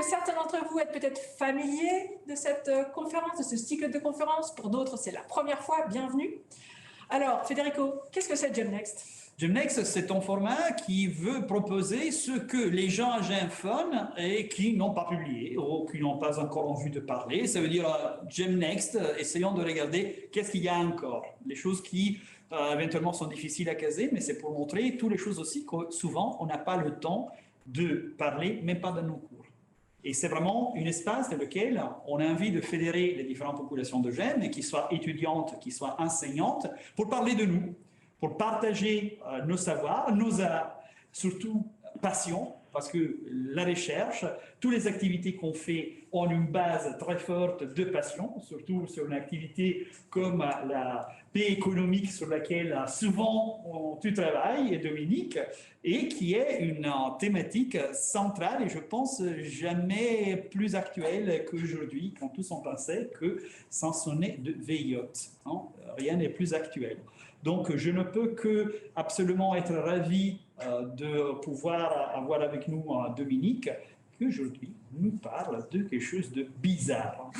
Certains d'entre vous êtes peut-être familiers de cette conférence, de ce cycle de conférences. Pour d'autres, c'est la première fois. Bienvenue. Alors, Federico, qu'est-ce que c'est GEMnext? GEMnext, c'est un format qui veut proposer ce que les gens font et qui n'ont pas publié ou qui n'ont pas encore envie de parler. Ça veut dire GEMnext, essayons de regarder qu'est-ce qu'il y a encore. Les choses qui éventuellement sont difficiles à caser, mais c'est pour montrer toutes les choses aussi que souvent on n'a pas le temps de parler, même pas dans nos cours. Et c'est vraiment un espace dans lequel on a envie de fédérer les différentes populations de jeunes, qu'ils soient étudiantes, qu'ils soient enseignantes, pour parler de nous, pour partager nos savoirs, nos surtout passions, parce que la recherche, toutes les activités qu'on fait ont une base très forte de passion, surtout sur une activité comme la paix économique sur laquelle souvent tu travailles, Dominique, et qui est une thématique centrale et je pense jamais plus actuelle qu'aujourd'hui, quand tous ont pensé que sans sonner de veillotte. Non, rien n'est plus actuel. Donc, je ne peux que absolument être ravi de pouvoir avoir avec nous Dominique, qui aujourd'hui nous parle de quelque chose de bizarre.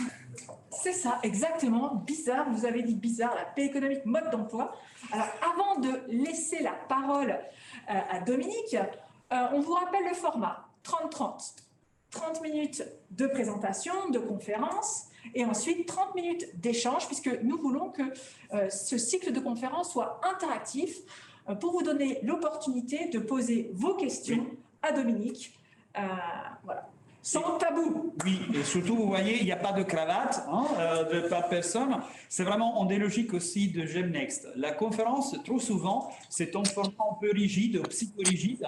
C'est ça, exactement, bizarre. Vous avez dit bizarre, la paix économique, mode d'emploi. Alors, avant de laisser la parole à Dominique, on vous rappelle le format 30-30. 30 minutes de présentation, de conférence, et ensuite 30 minutes d'échange, puisque nous voulons que ce cycle de conférence soit interactif pour vous donner l'opportunité de poser vos questions à Dominique. Voilà. Sans tabou. Oui, et surtout, vous voyez, il n'y a pas de cravate par personne. C'est vraiment en des logiques aussi de GEMnext. La conférence, trop souvent, c'est un format un peu rigide, psychorigide,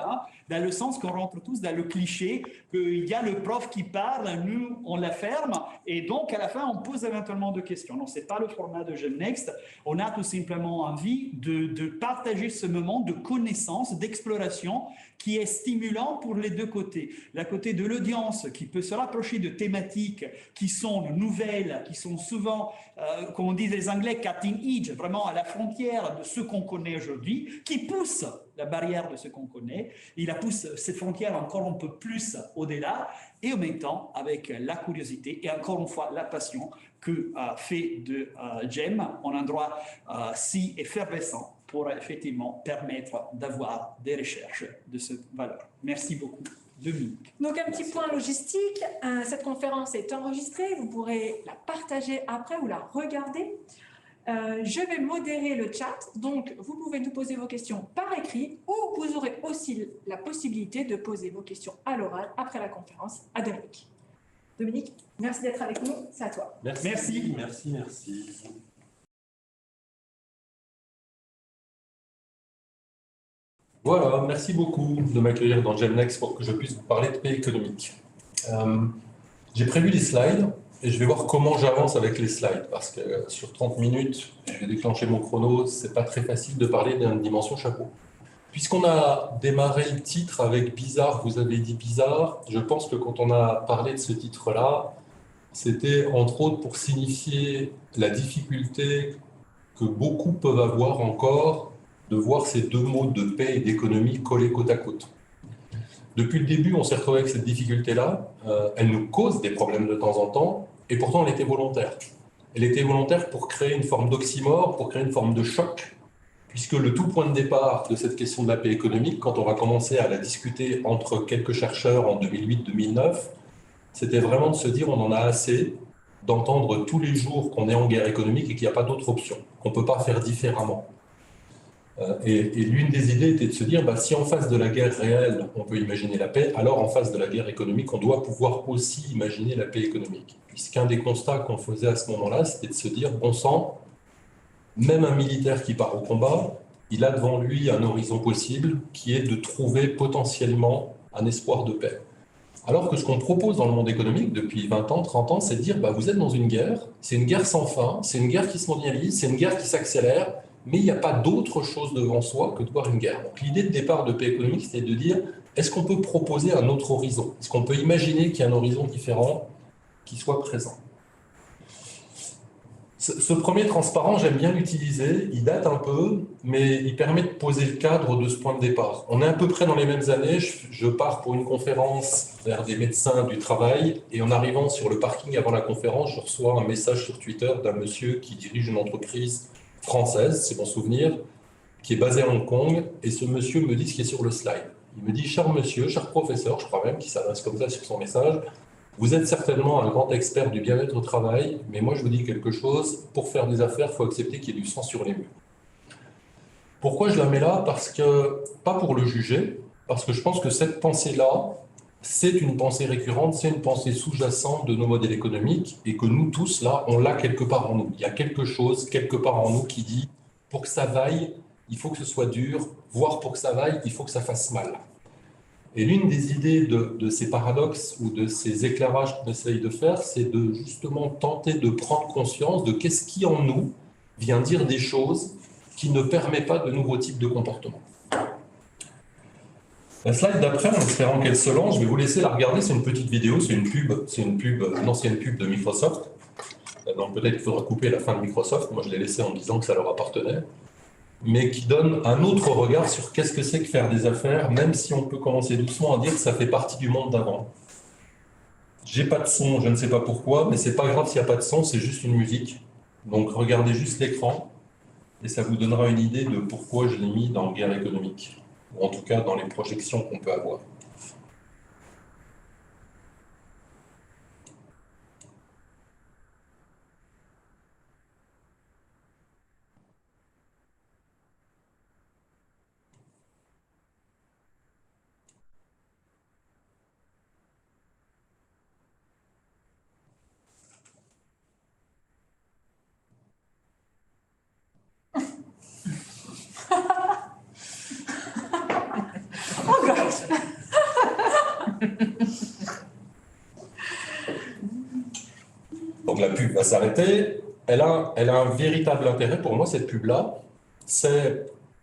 dans le sens qu'on rentre tous dans le cliché qu'il y a le prof qui parle, nous, on la ferme, et donc à la fin, on pose éventuellement des questions. Non, ce n'est pas le format de GEMnext. On a tout simplement envie de partager ce moment de connaissance, d'exploration, qui est stimulant pour les deux côtés. La côté de l'audience qui peut se rapprocher de thématiques qui sont nouvelles, qui sont souvent, comme on dit les Anglais, cutting edge, vraiment à la frontière de ce qu'on connaît aujourd'hui, qui pousse la barrière de ce qu'on connaît. Il pousse cette frontière encore un peu plus au-delà et en même temps avec la curiosité et encore une fois la passion que fait de GEM un endroit si effervescent pour effectivement permettre d'avoir des recherches de cette valeur. Merci beaucoup, Dominique. Donc, un petit point logistique. Cette conférence est enregistrée. Vous pourrez la partager après ou la regarder. Je vais modérer le chat. Donc, vous pouvez nous poser vos questions par écrit ou vous aurez aussi la possibilité de poser vos questions à l'oral après la conférence à Dominique. Dominique, merci d'être avec nous. C'est à toi. Merci. Merci. Voilà, merci beaucoup de m'accueillir dans GEMnext pour que je puisse vous parler de paix économique. J'ai prévu des slides et je vais voir comment j'avance avec les slides parce que sur 30 minutes, je vais déclencher mon chrono, c'est pas très facile de parler d'une dimension chapeau. Puisqu'on a démarré le titre avec bizarre, vous avez dit bizarre, je pense que quand on a parlé de ce titre-là, c'était entre autres pour signifier la difficulté que beaucoup peuvent avoir encore de voir ces deux mots de paix et d'économie collés côte à côte. Depuis le début, on s'est retrouvé avec cette difficulté-là. Elle nous cause des problèmes de temps en temps, et pourtant elle était volontaire. Elle était volontaire pour créer une forme d'oxymore, pour créer une forme de choc, puisque le tout point de départ de cette question de la paix économique, quand on va commencer à la discuter entre quelques chercheurs en 2008-2009, c'était vraiment de se dire on en a assez d'entendre tous les jours qu'on est en guerre économique et qu'il n'y a pas d'autre option, qu'on ne peut pas faire différemment. Et l'une des idées était de se dire, si en face de la guerre réelle, on peut imaginer la paix, alors en face de la guerre économique, on doit pouvoir aussi imaginer la paix économique. Puisqu'un des constats qu'on faisait à ce moment-là, c'était de se dire, bon sang, même un militaire qui part au combat, il a devant lui un horizon possible qui est de trouver potentiellement un espoir de paix. Alors que ce qu'on propose dans le monde économique depuis 20 ans, 30 ans, c'est de dire, vous êtes dans une guerre, c'est une guerre sans fin, c'est une guerre qui se mondialise, c'est une guerre qui s'accélère, mais il n'y a pas d'autre chose devant soi que de voir une guerre. Donc l'idée de départ de paix économique, c'était de dire, est-ce qu'on peut proposer un autre horizon? Est-ce qu'on peut imaginer qu'il y a un horizon différent qui soit présent? Ce premier transparent, j'aime bien l'utiliser. Il date un peu, mais il permet de poser le cadre de ce point de départ. On est à peu près dans les mêmes années. Je pars pour une conférence vers des médecins du travail et en arrivant sur le parking avant la conférence, je reçois un message sur Twitter d'un monsieur qui dirige une entreprise française, c'est mon souvenir, qui est basé à Hong Kong. Et ce monsieur me dit ce qui est sur le slide. Il me dit, cher monsieur, cher professeur, je crois même qu'il s'adresse comme ça sur son message, vous êtes certainement un grand expert du bien-être au travail, mais moi je vous dis quelque chose, pour faire des affaires, il faut accepter qu'il y ait du sang sur les murs. Pourquoi je la mets là? Parce que, pas pour le juger, parce que je pense que cette pensée-là, c'est une pensée récurrente, c'est une pensée sous-jacente de nos modèles économiques, et que nous tous, là, on l'a quelque part en nous. Il y a quelque chose, quelque part en nous qui dit, pour que ça vaille, il faut que ce soit dur, voire pour que ça vaille, il faut que ça fasse mal. Et l'une des idées de ces paradoxes ou de ces éclairages qu'on essaye de faire, c'est de justement tenter de prendre conscience de qu'est-ce qui en nous vient dire des choses qui ne permet pas de nouveaux types de comportements. La slide d'après, en espérant qu'elle se lance, je vais vous laisser la regarder, c'est une petite vidéo, c'est une ancienne pub de Microsoft. Donc peut-être qu'il faudra couper la fin de Microsoft, moi je l'ai laissé en disant que ça leur appartenait, mais qui donne un autre regard sur qu'est-ce que c'est que faire des affaires, même si on peut commencer doucement à dire que ça fait partie du monde d'avant. J'ai pas de son, je ne sais pas pourquoi, mais c'est pas grave s'il n'y a pas de son, c'est juste une musique. Donc regardez juste l'écran, et ça vous donnera une idée de pourquoi je l'ai mis dans Guerre économique, ou en tout cas dans les projections qu'on peut avoir. Oh gosh. Donc la pub va s'arrêter. Elle a un véritable intérêt pour moi, cette pub-là.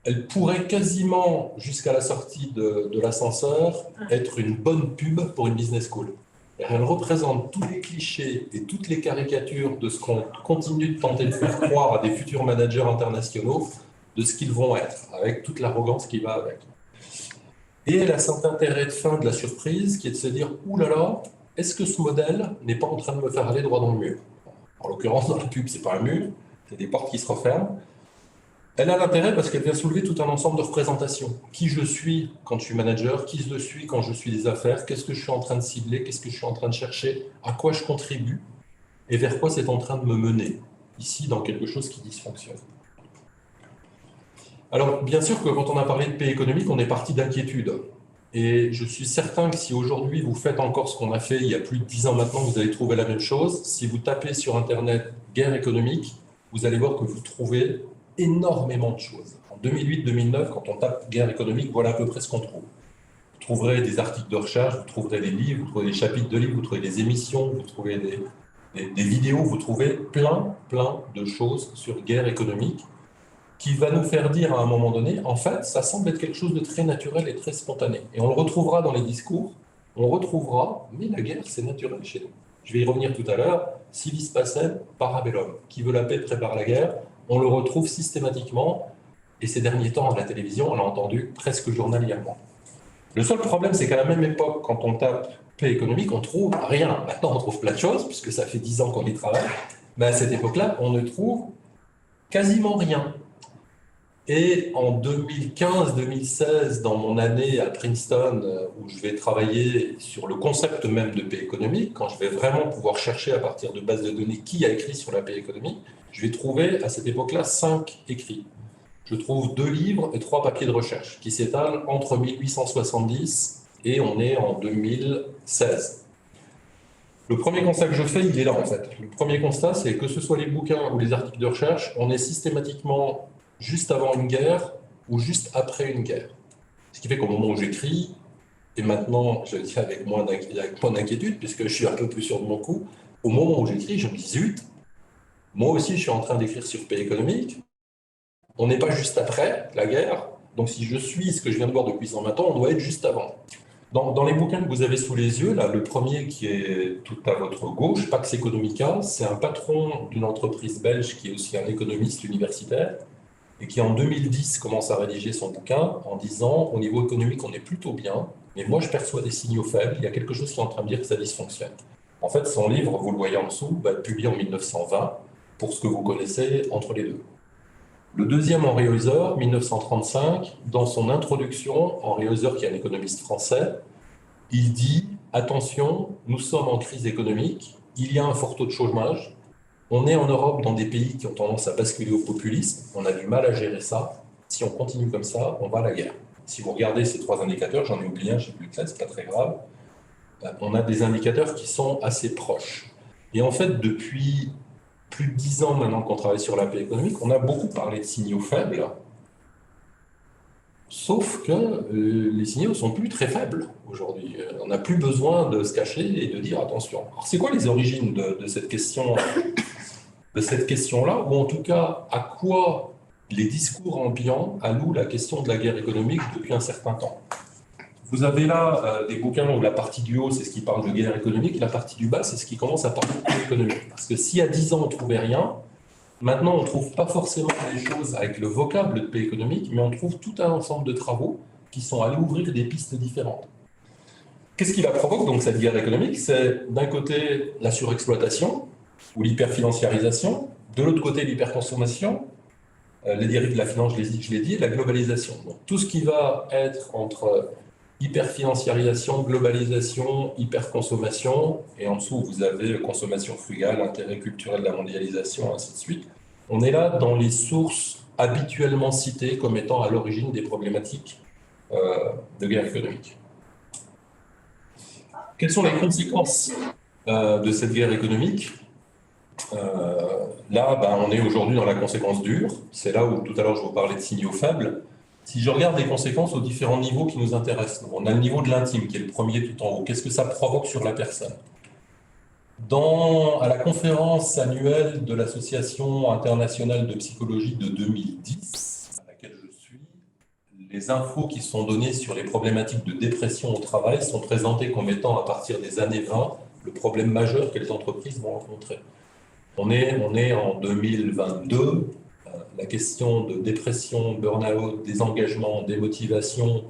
Elle pourrait quasiment, jusqu'à la sortie de l'ascenseur, être une bonne pub pour une business school. Elle représente tous les clichés et toutes les caricatures de ce qu'on continue de tenter de faire croire à des futurs managers internationaux, de ce qu'ils vont être, avec toute l'arrogance qui va avec. Et elle a cet intérêt de fin de la surprise, qui est de se dire « Ouh là là, est-ce que ce modèle n'est pas en train de me faire aller droit dans le mur ?» En l'occurrence, dans la pub, ce n'est pas un mur, c'est des portes qui se referment. Elle a l'intérêt parce qu'elle vient soulever tout un ensemble de représentations. Qui je suis quand je suis manager, qui je suis quand je suis des affaires, qu'est-ce que je suis en train de cibler, qu'est-ce que je suis en train de chercher, à quoi je contribue et vers quoi c'est en train de me mener, ici dans quelque chose qui dysfonctionne. Alors, bien sûr que quand on a parlé de paix économique, on est parti d'inquiétude. Et je suis certain que si aujourd'hui vous faites encore ce qu'on a fait il y a plus de 10 ans maintenant, vous allez trouver la même chose. Si vous tapez sur Internet « guerre économique », vous allez voir que vous trouvez énormément de choses. En 2008-2009, quand on tape « guerre économique », voilà à peu près ce qu'on trouve. Vous trouverez des articles de recherche, vous trouverez des livres, vous trouverez des chapitres de livres, vous trouverez des émissions, vous trouverez des vidéos, vous trouvez plein de choses sur guerre économique qui va nous faire dire à un moment donné, en fait, ça semble être quelque chose de très naturel et très spontané. Et on le retrouvera dans les discours, on retrouvera, mais la guerre, c'est naturel chez nous. Je vais y revenir tout à l'heure, civis pacem, parabellum. Qui veut la paix prépare la guerre. On le retrouve systématiquement, et ces derniers temps, à la télévision, on l'a entendu presque journalièrement. Le seul problème, c'est qu'à la même époque, quand on tape paix économique, on trouve rien. Maintenant, on trouve plein de choses, puisque ça fait 10 ans qu'on y travaille, mais à cette époque-là, on ne trouve quasiment rien. Et en 2015-2016, dans mon année à Princeton, où je vais travailler sur le concept même de paix économique, quand je vais vraiment pouvoir chercher à partir de bases de données qui a écrit sur la paix économique, je vais trouver à cette époque-là 5 écrits. Je trouve 2 livres et 3 papiers de recherche qui s'étalent entre 1870 et on est en 2016. Le premier constat que je fais, il est là en fait. Le premier constat, c'est que ce soit les bouquins ou les articles de recherche, on est systématiquement juste avant une guerre ou juste après une guerre. Ce qui fait qu'au moment où j'écris, et maintenant je le dis avec moins d'inquiétude, puisque je suis un peu plus sûr de mon coup, au moment où j'écris, je me dis zut, moi aussi je suis en train d'écrire sur paix économique, on n'est pas juste après la guerre, donc si je suis ce que je viens de voir depuis 120 ans, on doit être juste avant. Dans les bouquins que vous avez sous les yeux, là, le premier qui est tout à votre gauche, Pax Economica, c'est un patron d'une entreprise belge qui est aussi un économiste universitaire et qui en 2010 commence à rédiger son bouquin en disant au niveau économique on est plutôt bien, mais moi je perçois des signaux faibles, il y a quelque chose qui est en train de dire que ça dysfonctionne. En fait, son livre, vous le voyez en dessous, va être publié en 1920 pour ce que vous connaissez entre les deux. Le deuxième, Henri Heuser, 1935, dans son introduction, Henri Heuser, qui est un économiste français, il dit « Attention, nous sommes en crise économique, il y a un fort taux de chômage, on est en Europe dans des pays qui ont tendance à basculer au populisme, on a du mal à gérer ça, si on continue comme ça, on va à la guerre. » Si vous regardez ces trois indicateurs, j'en ai oublié un, je ne sais plus lequel, c'est pas très grave, on a des indicateurs qui sont assez proches. Et en fait, depuis plus de 10 ans maintenant qu'on travaille sur la paix économique, on a beaucoup parlé de signaux faibles, sauf que les signaux ne sont plus très faibles aujourd'hui. On n'a plus besoin de se cacher et de dire attention. Alors, c'est quoi les origines de cette question-là, ou en tout cas, à quoi les discours ambiants allouent la question de la guerre économique depuis un certain temps? Vous avez là des bouquins où la partie du haut, c'est ce qui parle de guerre économique, la partie du bas, c'est ce qui commence à parler de guerre économique. Parce que s'il y a 10 ans, on ne trouvait rien, maintenant, on ne trouve pas forcément les choses avec le vocable de paix économique, mais on trouve tout un ensemble de travaux qui sont allés ouvrir des pistes différentes. Qu'est-ce qui la provoque, donc, cette guerre économique? C'est d'un côté la surexploitation ou l'hyperfinanciarisation, de l'autre côté l'hyperconsommation, les dérives de la finance, je l'ai dit, et la globalisation. Donc, tout ce qui va être entre hyperfinanciarisation, globalisation, hyperconsommation, et en dessous vous avez consommation frugale, intérêt culturel de la mondialisation, ainsi de suite. On est là dans les sources habituellement citées comme étant à l'origine des problématiques de guerre économique. Quelles sont les conséquences de cette guerre économique? Là, on est aujourd'hui dans la conséquence dure. C'est là où tout à l'heure je vous parlais de signaux faibles. Si je regarde les conséquences aux différents niveaux qui nous intéressent, on a le niveau de l'intime qui est le premier tout en haut. Qu'est-ce que ça provoque sur la personne? À la conférence annuelle de l'Association internationale de psychologie de 2010, à laquelle je suis, les infos qui sont données sur les problématiques de dépression au travail sont présentées comme étant, à partir des années 20, le problème majeur que les entreprises vont rencontrer. On est en 2022. La question de dépression, burn-out, désengagement, démotivation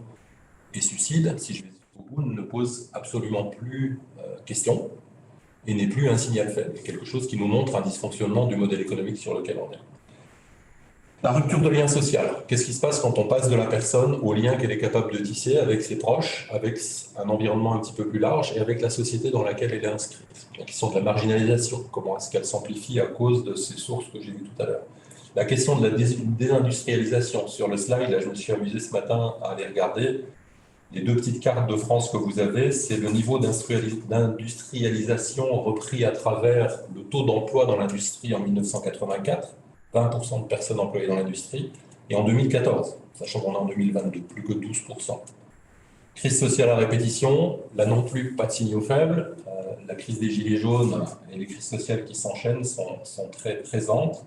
et suicide, si je vais au bout, ne pose absolument plus question et n'est plus un signal faible. C'est quelque chose qui nous montre un dysfonctionnement du modèle économique sur lequel on est. La rupture de lien social. Qu'est-ce qui se passe quand on passe de la personne au lien qu'elle est capable de tisser avec ses proches, avec un environnement un petit peu plus large et avec la société dans laquelle elle est inscrite? La question de la marginalisation. Comment est-ce qu'elle s'amplifie à cause de ces sources que j'ai vues tout à l'heure? La question de la désindustrialisation. Sur le slide, là, je me suis amusé ce matin à aller regarder. Les deux petites cartes de France que vous avez, c'est le niveau d'industrialisation repris à travers le taux d'emploi dans l'industrie en 1984, 20% de personnes employées dans l'industrie, et en 2014, sachant qu'on est en 2022, plus que 12%. Crise sociale à répétition, là non plus, pas de signaux faibles. La crise des Gilets jaunes et les crises sociales qui s'enchaînent sont très présentes.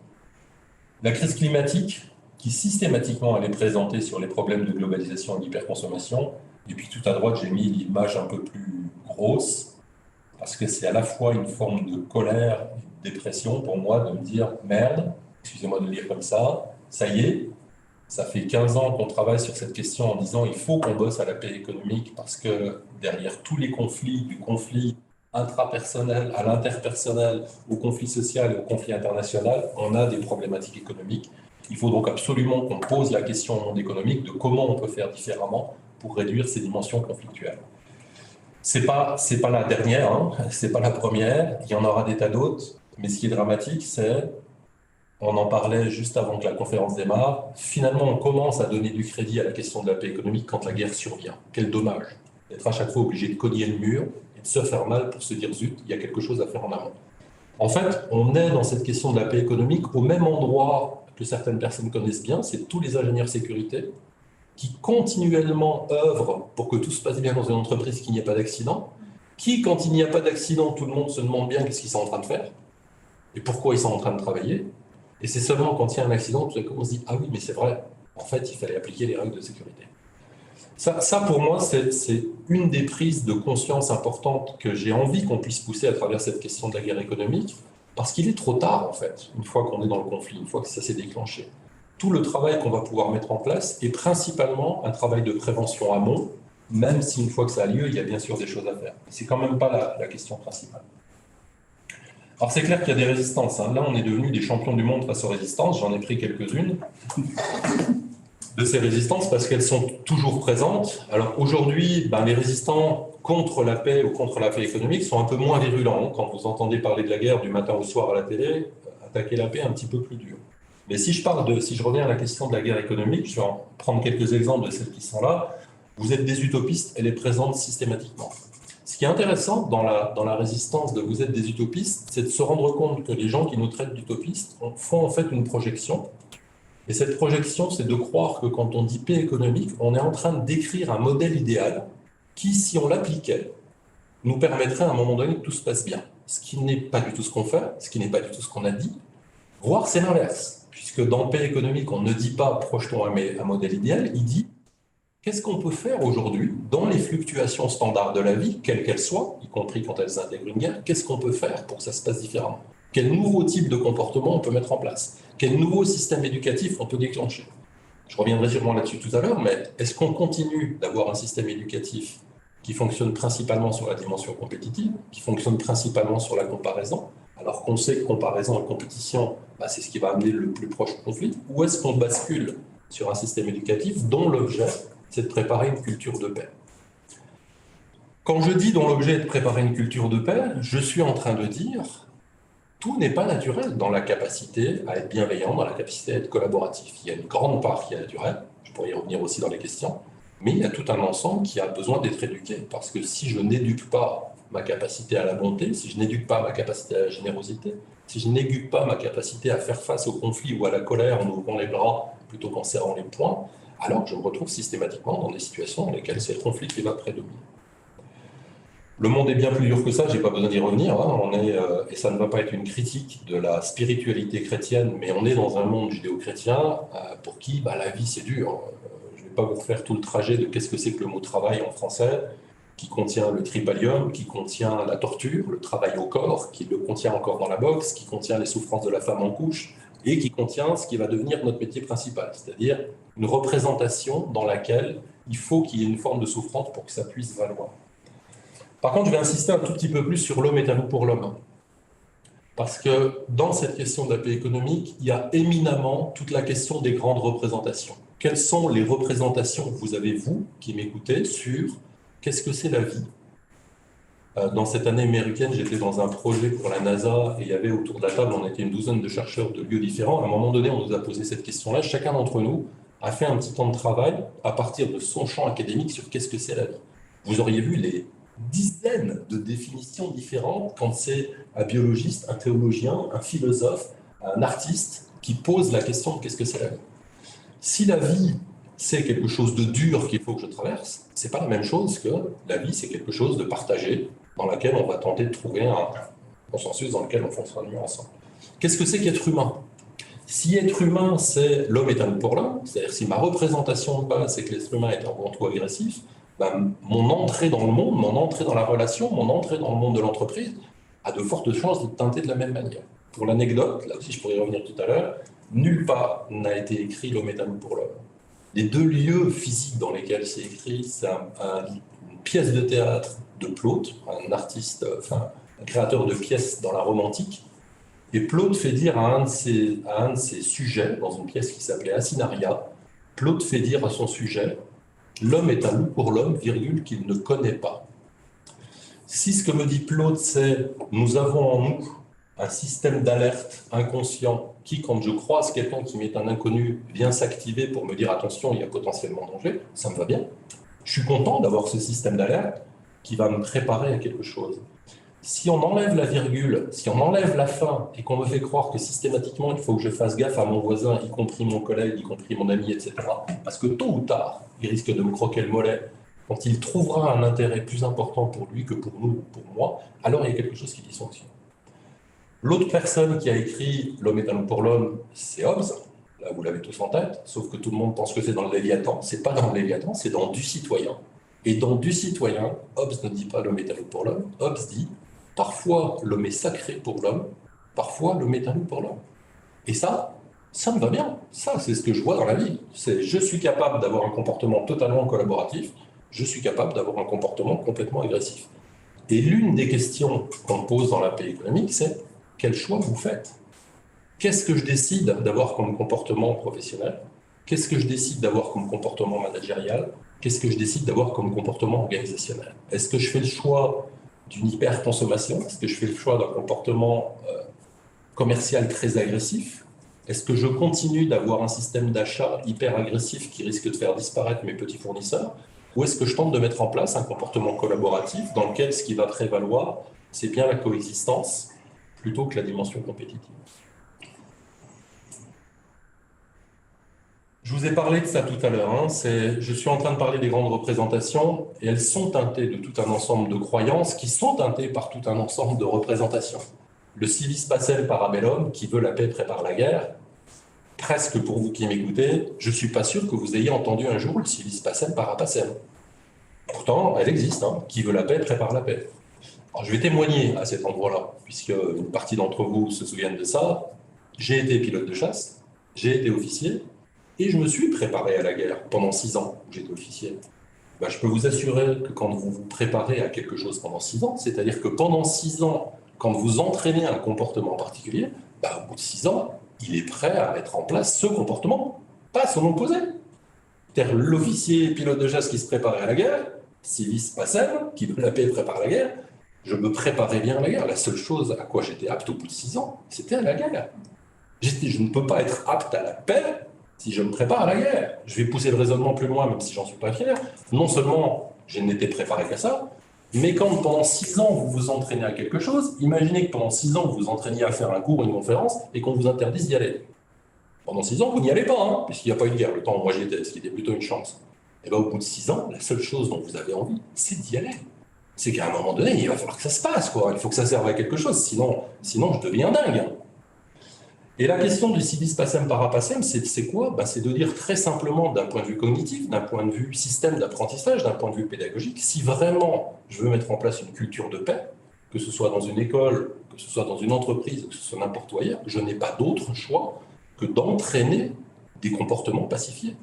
La crise climatique, qui systématiquement elle est présentée sur les problèmes de globalisation et d'hyperconsommation. Et puis tout à droite, j'ai mis l'image un peu plus grosse, parce que c'est à la fois une forme de colère et de dépression pour moi de me dire « merde », excusez-moi de le dire comme ça y est, ça fait 15 ans qu'on travaille sur cette question en disant « il faut qu'on bosse à la paix économique » parce que derrière tous les conflits, du conflit intrapersonnel à l'interpersonnel, au conflit social et au conflit international, on a des problématiques économiques. Il faut donc absolument qu'on pose la question au monde économique de comment on peut faire différemment pour réduire ces dimensions conflictuelles. C'est pas la dernière, hein, c'est pas la première, il y en aura des tas d'autres, mais ce qui est dramatique, c'est, on en parlait juste avant que la conférence démarre, finalement on commence à donner du crédit à la question de la paix économique quand la guerre survient. Quel dommage d'être à chaque fois obligé de cogner le mur et de se faire mal pour se dire zut, il y a quelque chose à faire en amont. En fait, on est dans cette question de la paix économique au même endroit que certaines personnes connaissent bien, c'est tous les ingénieurs sécurité qui continuellement œuvrent pour que tout se passe bien dans une entreprise, qu'il n'y ait pas d'accident, qui, quand il n'y a pas d'accident, tout le monde se demande bien qu'est-ce qu'ils sont en train de faire et pourquoi ils sont en train de travailler. Et c'est seulement quand il y a un accident qu'on se dit « Ah oui, mais c'est vrai, en fait, il fallait appliquer les règles de sécurité ». Ça, pour moi, c'est une des prises de conscience importantes que j'ai envie qu'on puisse pousser à travers cette question de la guerre économique, parce qu'il est trop tard, en fait, une fois qu'on est dans le conflit, une fois que ça s'est déclenché. Tout le travail qu'on va pouvoir mettre en place est principalement un travail de prévention amont, même si une fois que ça a lieu, il y a bien sûr des choses à faire. C'est quand même pas la question principale. Alors c'est clair qu'il y a des résistances. Là, on est devenus des champions du monde face aux résistances. J'en ai pris quelques-unes de ces résistances parce qu'elles sont toujours présentes. Alors aujourd'hui, les résistants contre la paix ou contre la paix économique sont un peu moins virulents. Quand vous entendez parler de la guerre du matin au soir à la télé, attaquer la paix est un petit peu plus dur. Mais si je reviens à la question de la guerre économique, je vais en prendre quelques exemples de celles qui sont là. Vous êtes des utopistes, elle est présente systématiquement. Ce qui est intéressant dans la résistance de vous êtes des utopistes, c'est de se rendre compte que les gens qui nous traitent d'utopistes font en fait une projection. Et cette projection, c'est de croire que quand on dit paix économique, on est en train de décrire un modèle idéal qui, si on l'appliquait, nous permettrait à un moment donné que tout se passe bien. Ce qui n'est pas du tout ce qu'on fait, ce qui n'est pas du tout ce qu'on a dit, voire c'est l'inverse. Puisque dans paix économique, on ne dit pas projetons un modèle idéal, il dit qu'est-ce qu'on peut faire aujourd'hui dans les fluctuations standards de la vie, quelles qu'elles soient, y compris quand elles intègrent une guerre, qu'est-ce qu'on peut faire pour que ça se passe différemment? Quel nouveau type de comportement on peut mettre en place? Quel nouveau système éducatif on peut déclencher? Je reviendrai sûrement là-dessus tout à l'heure, mais est-ce qu'on continue d'avoir un système éducatif qui fonctionne principalement sur la dimension compétitive, qui fonctionne principalement sur la comparaison, alors qu'on sait que comparaison et compétition, c'est ce qui va amener le plus proche au conflit, ou est-ce qu'on bascule sur un système éducatif dont l'objet, c'est de préparer une culture de paix? Quand je dis dont l'objet est de préparer une culture de paix, je suis en train de dire tout n'est pas naturel dans la capacité à être bienveillant, dans la capacité à être collaboratif. Il y a une grande part qui est naturelle, je pourrais y revenir aussi dans les questions, mais il y a tout un ensemble qui a besoin d'être éduqué, parce que si je n'éduque pas ma capacité à la bonté, si je n'éduque pas ma capacité à la générosité, si je n'éduque pas ma capacité à faire face au conflit ou à la colère en ouvrant les bras plutôt qu'en serrant les poings, alors je me retrouve systématiquement dans des situations dans lesquelles c'est le conflit qui va prédominer. Le monde est bien plus dur que ça, je n'ai pas besoin d'y revenir, et ça ne va pas être une critique de la spiritualité chrétienne, mais on est dans un monde judéo-chrétien pour qui la vie c'est dur. Je ne vais pas vous refaire tout le trajet de qu'est-ce que c'est que le mot travail en français, qui contient le tripalium, qui contient la torture, le travail au corps, qui le contient encore dans la boxe, qui contient les souffrances de la femme en couche, et qui contient ce qui va devenir notre métier principal, c'est-à-dire une représentation dans laquelle il faut qu'il y ait une forme de souffrance pour que ça puisse valoir. Par contre, je vais insister un tout petit peu plus sur l'homme est un loup pour l'homme. Parce que dans cette question de la paix économique, il y a éminemment toute la question des grandes représentations. Quelles sont les représentations que vous avez, vous, qui m'écoutez, sur qu'est-ce que c'est la vie? Dans cette année américaine, j'étais dans un projet pour la NASA et il y avait autour de la table, on était une douzaine de chercheurs de lieux différents. À un moment donné, on nous a posé cette question-là. Chacun d'entre nous a fait un petit temps de travail à partir de son champ académique sur qu'est-ce que c'est la vie. Vous auriez vu les dizaines de définitions différentes quand c'est un biologiste, un théologien, un philosophe, un artiste qui pose la question de qu'est-ce que c'est la vie. Si la vie, c'est quelque chose de dur qu'il faut que je traverse, c'est pas la même chose que la vie, c'est quelque chose de partagé, dans laquelle on va tenter de trouver un consensus dans lequel on fonctionne mieux ensemble. Qu'est-ce que c'est qu'être humain? Si être humain, c'est l'homme est un loup pour l'homme, c'est-à-dire si ma représentation de base, c'est que l'être humain est avant tout agressif, mon entrée dans le monde, mon entrée dans la relation, mon entrée dans le monde de l'entreprise a de fortes chances d'être teintée de la même manière. Pour l'anecdote, là aussi je pourrais y revenir tout à l'heure, nulle part n'a été écrit l'homme est un loup pour l'homme. Les deux lieux physiques dans lesquels c'est écrit, c'est une pièce de théâtre de Plaute, un artiste, un créateur de pièces dans la Rome antique, et Plaute fait dire à un de ses sujets, dans une pièce qui s'appelait Asinaria, Plaute fait dire à son sujet l'homme est un loup pour l'homme, virgule, qu'il ne connaît pas. Si ce que me dit Plaute, c'est nous avons en nous un système d'alerte inconscient qui, quand je croise quelqu'un qui m'est un inconnu, vient s'activer pour me dire attention, il y a potentiellement danger, ça me va bien. Je suis content d'avoir ce système d'alerte qui va me préparer à quelque chose. Si on enlève la virgule, si on enlève la fin et qu'on me fait croire que systématiquement il faut que je fasse gaffe à mon voisin, y compris mon collègue, y compris mon ami, etc., parce que tôt ou tard, il risque de me croquer le mollet quand il trouvera un intérêt plus important pour lui que pour nous, pour moi, alors il y a quelque chose qui dysfonctionne. L'autre personne qui a écrit L'homme est un loup pour l'homme, c'est Hobbes, Là, vous l'avez tous en tête, sauf que tout le monde pense que c'est dans le Léviathan. C'est pas dans le Léviathan, c'est dans Du citoyen. Et dans Du citoyen, Hobbes ne dit pas l'homme est un loup pour l'homme. Hobbes dit parfois l'homme est sacré pour l'homme, parfois l'homme est un loup pour l'homme. Et ça me va bien. Ça, c'est ce que je vois dans la vie. C'est je suis capable d'avoir un comportement totalement collaboratif, je suis capable d'avoir un comportement complètement agressif. Et l'une des questions qu'on pose dans la paix économique, c'est quel choix vous faites? Qu'est-ce que je décide d'avoir comme comportement professionnel? Qu'est-ce que je décide d'avoir comme comportement managérial? Qu'est-ce que je décide d'avoir comme comportement organisationnel? Est-ce que je fais le choix d'une hyper-consommation? Est-ce que je fais le choix d'un comportement commercial très agressif? Est-ce que je continue d'avoir un système d'achat hyper agressif qui risque de faire disparaître mes petits fournisseurs? Ou est-ce que je tente de mettre en place un comportement collaboratif dans lequel ce qui va prévaloir, c'est bien la coexistence plutôt que la dimension compétitive? Je vous ai parlé de ça tout à l'heure. Je suis en train de parler des grandes représentations et elles sont teintées de tout un ensemble de croyances qui sont teintées par tout un ensemble de représentations. Le civis pacem parabellum, qui veut la paix prépare la guerre, presque pour vous qui m'écoutez, je ne suis pas sûr que vous ayez entendu un jour le civis pacem parapacem. Pourtant, elle existe. Qui veut la paix prépare la paix. Alors, je vais témoigner à cet endroit-là, puisque une partie d'entre vous se souviennent de ça. J'ai été pilote de chasse, j'ai été officier, et je me suis préparé à la guerre pendant 6 ans où j'étais officier. Je peux vous assurer que quand vous vous préparez à quelque chose pendant 6 ans, c'est-à-dire que pendant 6 ans, quand vous entraînez un comportement particulier, au bout de 6 ans, il est prêt à mettre en place ce comportement, pas son opposé. C'est-à-dire l'officier pilote de chasse qui se préparait à la guerre, civis pacem, qui veut la paix et prépare la guerre, je me préparais bien à la guerre. La seule chose à quoi j'étais apte au bout de 6 ans, c'était à la guerre. Je ne peux pas être apte à la paix si je me prépare à la guerre. Je vais pousser le raisonnement plus loin, même si j'en suis pas fier. Non seulement je n'étais préparé qu'à ça, mais quand pendant 6 ans vous vous entraînez à quelque chose, imaginez que pendant 6 ans vous vous entraîniez à faire un cours, une conférence, et qu'on vous interdise d'y aller. Pendant 6 ans, vous n'y allez pas, puisqu'il n'y a pas eu de guerre, le temps où moi j'y étais, ce qui était plutôt une chance. Et au bout de 6 ans, la seule chose dont vous avez envie, c'est d'y aller. C'est qu'à un moment donné, il va falloir que ça se passe, quoi. Il faut que ça serve à quelque chose, sinon je deviens dingue. Et la question du civis pacem parapacem, c'est quoi? C'est de dire très simplement, d'un point de vue cognitif, d'un point de vue système d'apprentissage, d'un point de vue pédagogique, si vraiment je veux mettre en place une culture de paix, que ce soit dans une école, que ce soit dans une entreprise, que ce soit n'importe où ailleurs, je n'ai pas d'autre choix que d'entraîner des comportements pacifiés.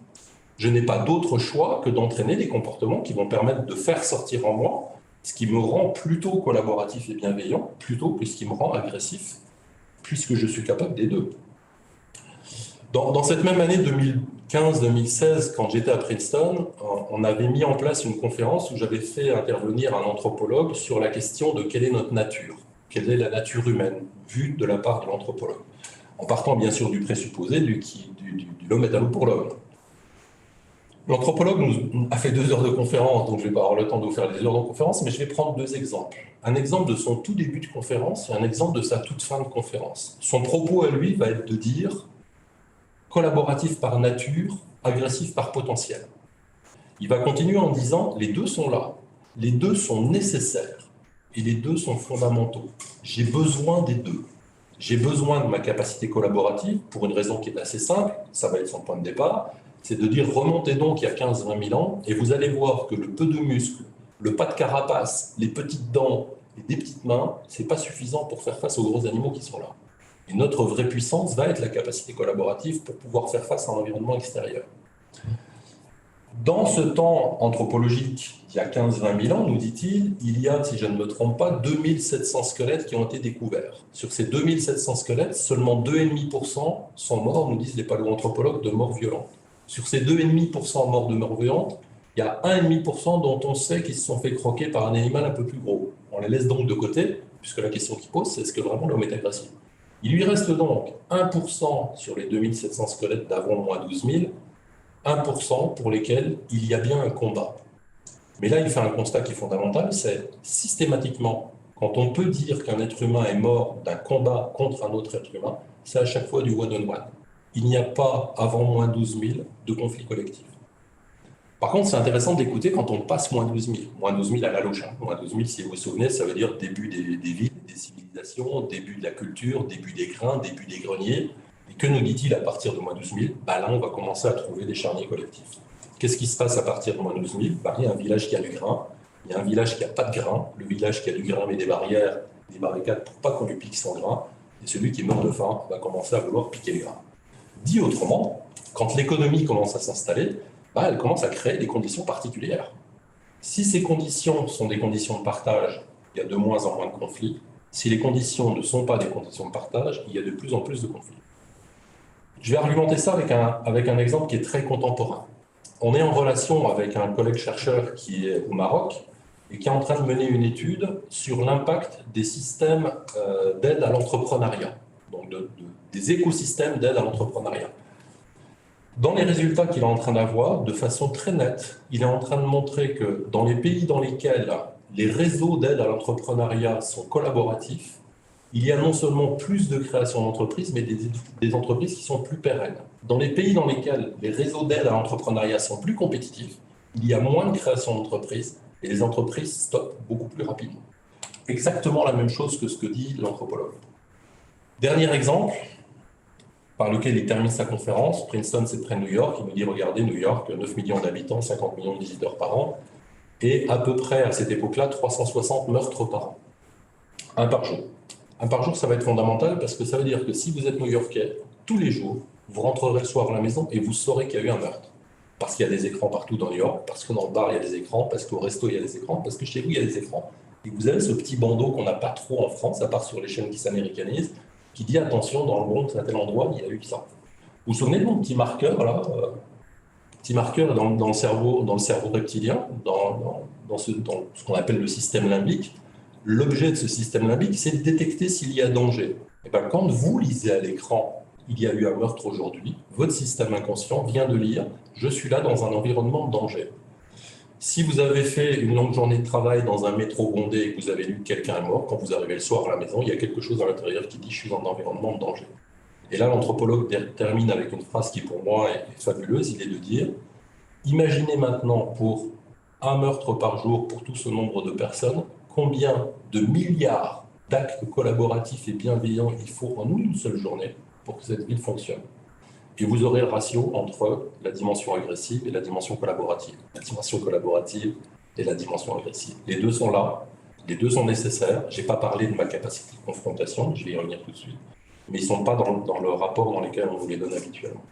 Je n'ai pas d'autre choix que d'entraîner des comportements qui vont permettre de faire sortir en moi ce qui me rend plutôt collaboratif et bienveillant, plutôt que ce qui me rend agressif, puisque je suis capable des deux. Dans cette même année 2015-2016, quand j'étais à Princeton, on avait mis en place une conférence où j'avais fait intervenir un anthropologue sur la question de quelle est notre nature, quelle est la nature humaine, vue de la part de l'anthropologue, en partant bien sûr du présupposé de l'homme est un loup pour l'homme. L'anthropologue nous a fait 2 heures de conférence, donc je ne vais pas avoir le temps de vous faire les heures de conférence, mais je vais prendre 2 exemples. Un exemple de son tout début de conférence et un exemple de sa toute fin de conférence. Son propos à lui va être de dire collaboratif par nature, agressif par potentiel. Il va continuer en disant les deux sont là, les deux sont nécessaires et les deux sont fondamentaux. J'ai besoin des deux. J'ai besoin de ma capacité collaborative pour une raison qui est assez simple, ça va être son point de départ, c'est de dire remontez donc il y a 15-20 000 ans et vous allez voir que le peu de muscles, le pas de carapace, les petites dents et des petites mains, ce n'est pas suffisant pour faire face aux gros animaux qui sont là. Et notre vraie puissance va être la capacité collaborative pour pouvoir faire face à un environnement extérieur. Dans ce temps anthropologique, il y a 15-20 000 ans, nous dit-il, il y a, si je ne me trompe pas, 2700 squelettes qui ont été découverts. Sur ces 2700 squelettes, seulement 2,5% sont morts, nous disent les paléoanthropologues, de morts violentes. Sur ces 2,5% morts de morts violentes, il y a 1,5% dont on sait qu'ils se sont fait croquer par un animal un peu plus gros. On les laisse donc de côté, puisque la question qui pose, c'est est-ce que vraiment l'homme est agressif? Il lui reste donc 1% sur les 2700 squelettes d'avant moins 12 000, 1% pour lesquels il y a bien un combat. Mais là, il fait un constat qui est fondamental, c'est systématiquement, quand on peut dire qu'un être humain est mort d'un combat contre un autre être humain, c'est à chaque fois du one-on-one. Il n'y a pas, avant moins 12 000, de conflit collectif. Par contre, c'est intéressant d'écouter quand on passe moins 12 000. Moins 12 000 à la louche. Moins 12 000, si vous vous souvenez, ça veut dire début des villes, des civilisations, début de la culture, début des grains, début des greniers. Et que nous dit-il à partir de moins 12 000? Là, on va commencer à trouver des charniers collectifs. Qu'est-ce qui se passe à partir de moins 12 000? Il y a un village qui a du grain, il y a un village qui n'a pas de grain, le village qui a du grain met des barrières, des barricades pour pas qu'on lui pique son grain, et celui qui meurt de faim va commencer à vouloir piquer le grain. Dit autrement, quand l'économie commence à s'installer, elle commence à créer des conditions particulières. Si ces conditions sont des conditions de partage, il y a de moins en moins de conflits. Si les conditions ne sont pas des conditions de partage, il y a de plus en plus de conflits. Je vais argumenter ça avec un exemple qui est très contemporain. On est en relation avec un collègue chercheur qui est au Maroc et qui est en train de mener une étude sur l'impact des systèmes d'aide à l'entrepreneuriat, donc des écosystèmes d'aide à l'entrepreneuriat. Dans les résultats qu'il est en train d'avoir, de façon très nette, il est en train de montrer que dans les pays dans lesquels les réseaux d'aide à l'entrepreneuriat sont collaboratifs, il y a non seulement plus de création d'entreprises, mais des entreprises qui sont plus pérennes. Dans les pays dans lesquels les réseaux d'aide à l'entrepreneuriat sont plus compétitifs, il y a moins de création d'entreprises et les entreprises stoppent beaucoup plus rapidement. Exactement la même chose que ce que dit l'anthropologue. Dernier exemple, par lequel il termine sa conférence. Princeton, c'est près de New York. Il nous dit, regardez, New York, 9 millions d'habitants, 50 millions de visiteurs par an, et à peu près, à cette époque-là, 360 meurtres par an. Un par jour. Un par jour, ça va être fondamental, parce que ça veut dire que si vous êtes New-Yorkais, tous les jours, vous rentrerez le soir à la maison et vous saurez qu'il y a eu un meurtre. Parce qu'il y a des écrans partout dans New York, parce que dans le bar, il y a des écrans, parce qu'au resto, il y a des écrans, parce que chez vous, il y a des écrans. Et vous avez ce petit bandeau qu'on n'a pas trop en France, à part sur les chaînes qui s'américanisent, qui dit attention, dans le Bronx, à tel endroit, il y a eu ça. Vous vous souvenez de mon petit marqueur, là petit marqueur dans le cerveau reptilien, dans ce qu'on appelle le système limbique. L'objet de ce système limbique, c'est de détecter s'il y a danger. Et bien, quand vous lisez à l'écran, il y a eu un meurtre aujourd'hui, votre système inconscient vient de lire « je suis là dans un environnement de danger ». Si vous avez fait une longue journée de travail dans un métro bondé et que vous avez lu que quelqu'un est mort, quand vous arrivez le soir à la maison, il y a quelque chose à l'intérieur qui dit « je suis dans un environnement de danger ». Et là, l'anthropologue termine avec une phrase qui, pour moi, est fabuleuse. Il est de dire « imaginez maintenant pour un meurtre par jour pour tout ce nombre de personnes, combien de milliards d'actes collaboratifs et bienveillants il faut en une seule journée pour que cette ville fonctionne. Et vous aurez le ratio entre la dimension agressive et la dimension collaborative. La dimension collaborative et la dimension agressive. Les deux sont là, les deux sont nécessaires. Je n'ai pas parlé de ma capacité de confrontation, je vais y revenir tout de suite. Mais ils ne sont pas dans le rapport dans lequel on vous les donne habituellement.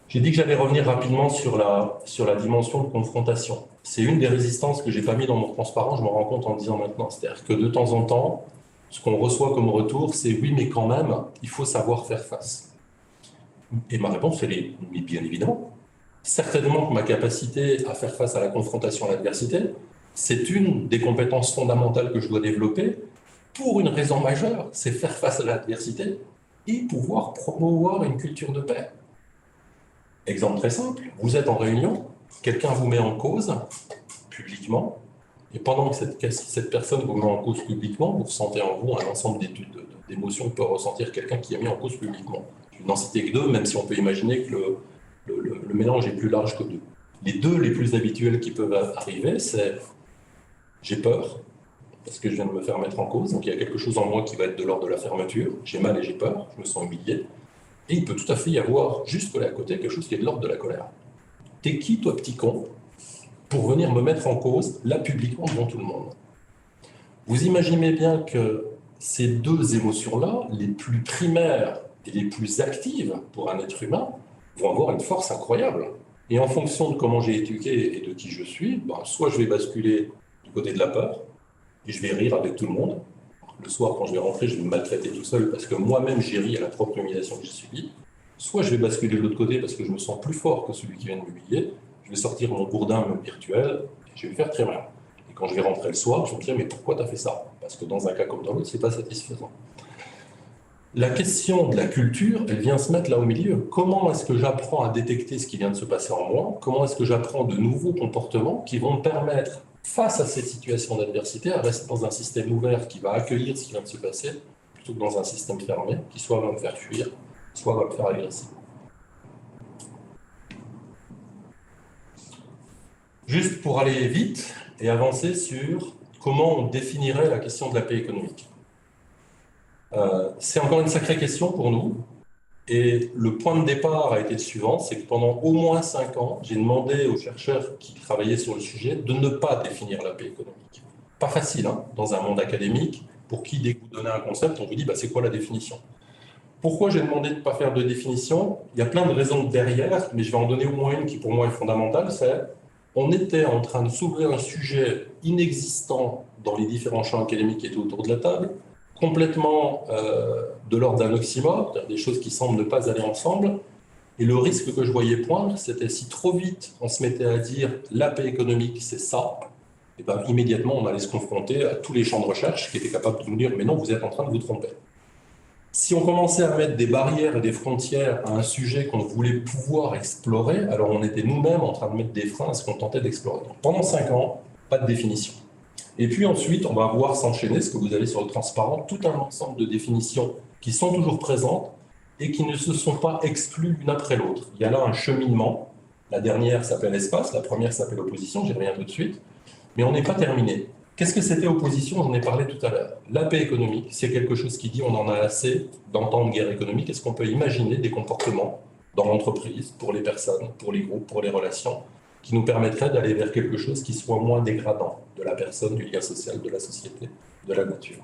J'ai dit que j'allais revenir rapidement sur la dimension de confrontation. C'est une des résistances que je n'ai pas mis dans mon transparent, je m'en rends compte en disant maintenant. C'est-à-dire que de temps en temps, ce qu'on reçoit comme retour, c'est oui, mais quand même, il faut savoir faire face. Et ma réponse, elle est mais bien évidemment. Certainement que ma capacité à faire face à la confrontation, à l'adversité, c'est une des compétences fondamentales que je dois développer pour une raison majeure, c'est faire face à l'adversité et pouvoir promouvoir une culture de paix. Exemple très simple, vous êtes en réunion, quelqu'un vous met en cause publiquement, et pendant que cette personne vous met en cause publiquement, vous ressentez en vous un ensemble d'émotions que peut ressentir quelqu'un qui est mis en cause publiquement. Je vais n'en citer que deux, même si on peut imaginer que le mélange est plus large que deux. Les deux les plus habituels qui peuvent arriver, c'est j'ai peur, parce que je viens de me faire mettre en cause, donc il y a quelque chose en moi qui va être de l'ordre de la fermeture, j'ai mal et j'ai peur, je me sens humilié, et il peut tout à fait y avoir, juste là à côté, quelque chose qui est de l'ordre de la colère. T'es qui, toi, petit con, pour venir me mettre en cause, là, publiquement, devant tout le monde? Vous imaginez bien que ces deux émotions-là, les plus primaires et les plus actives pour un être humain, vont avoir une force incroyable. Et en fonction de comment j'ai éduqué et de qui je suis, soit je vais basculer du côté de la peur, et je vais rire avec tout le monde. Le soir, quand je vais rentrer, je vais me maltraiter tout seul parce que moi-même, j'ai ri à la propre humiliation que j'ai subie. Soit je vais basculer de l'autre côté parce que je me sens plus fort que celui qui vient de m'humilier. Je vais sortir mon gourdin virtuel et je vais me faire très mal. Et quand je vais rentrer le soir, je vais me dire, mais pourquoi tu as fait ça? Parce que dans un cas comme dans l'autre, ce n'est pas satisfaisant. La question de la culture, elle vient se mettre là au milieu. Comment est-ce que j'apprends à détecter ce qui vient de se passer en moi? Comment est-ce que j'apprends de nouveaux comportements qui vont me permettre, face à cette situation d'adversité, à rester dans un système ouvert qui va accueillir ce qui vient de se passer, plutôt que dans un système fermé, qui soit va me faire fuir, soit va me faire agressif. Juste pour aller vite et avancer sur comment on définirait la question de la paix économique. C'est encore une sacrée question pour nous. Et le point de départ a été le suivant, c'est que pendant au moins 5 ans, j'ai demandé aux chercheurs qui travaillaient sur le sujet de ne pas définir la paix économique. Pas facile, hein, dans un monde académique, pour qui, dès que vous donnez un concept, on vous dit c'est quoi la définition. Pourquoi j'ai demandé de ne pas faire de définition? Il y a plein de raisons derrière, mais je vais en donner au moins une qui pour moi est fondamentale, c'est on était en train de s'ouvrir un sujet inexistant dans les différents champs académiques qui étaient autour de la table, complètement de l'ordre d'un oxymore, des choses qui semblent ne pas aller ensemble. Et le risque que je voyais poindre, c'était si trop vite on se mettait à dire la paix économique, c'est ça, et ben, immédiatement on allait se confronter à tous les champs de recherche qui étaient capables de nous dire mais non, vous êtes en train de vous tromper. Si on commençait à mettre des barrières et des frontières à un sujet qu'on voulait pouvoir explorer, alors on était nous-mêmes en train de mettre des freins à ce qu'on tentait d'explorer. Donc, pendant 5 ans, pas de définition. Et puis ensuite, on va voir s'enchaîner, ce que vous avez sur le transparent, tout un ensemble de définitions qui sont toujours présentes et qui ne se sont pas exclues l'une après l'autre. Il y a là un cheminement. La dernière s'appelle espace, la première s'appelle opposition, j'y reviens tout de suite. Mais on n'est pas terminé. Qu'est-ce que c'était opposition? J'en ai parlé tout à l'heure. La paix économique, c'est quelque chose qui dit on en a assez d'entendre guerre économique. Est-ce qu'on peut imaginer des comportements dans l'entreprise, pour les personnes, pour les groupes, pour les relations, qui nous permettraient d'aller vers quelque chose qui soit moins dégradant de la personne, du lien social, de la société, de la nature?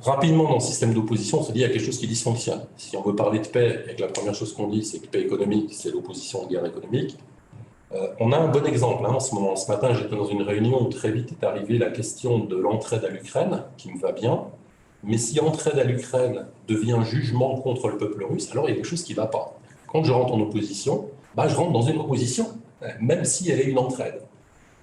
Rapidement, dans le système d'opposition, on se dit qu'il y a quelque chose qui dysfonctionne. Si on veut parler de paix et que la première chose qu'on dit, c'est que paix économique, c'est l'opposition aux guerres économiques, on a un bon exemple en ce moment. Ce matin, j'étais dans une réunion où très vite est arrivée la question de l'entraide à l'Ukraine, qui me va bien. Mais si entraide à l'Ukraine devient jugement contre le peuple russe, alors il y a quelque chose qui ne va pas. Quand je rentre en opposition, je rentre dans une opposition, même si elle est une entraide.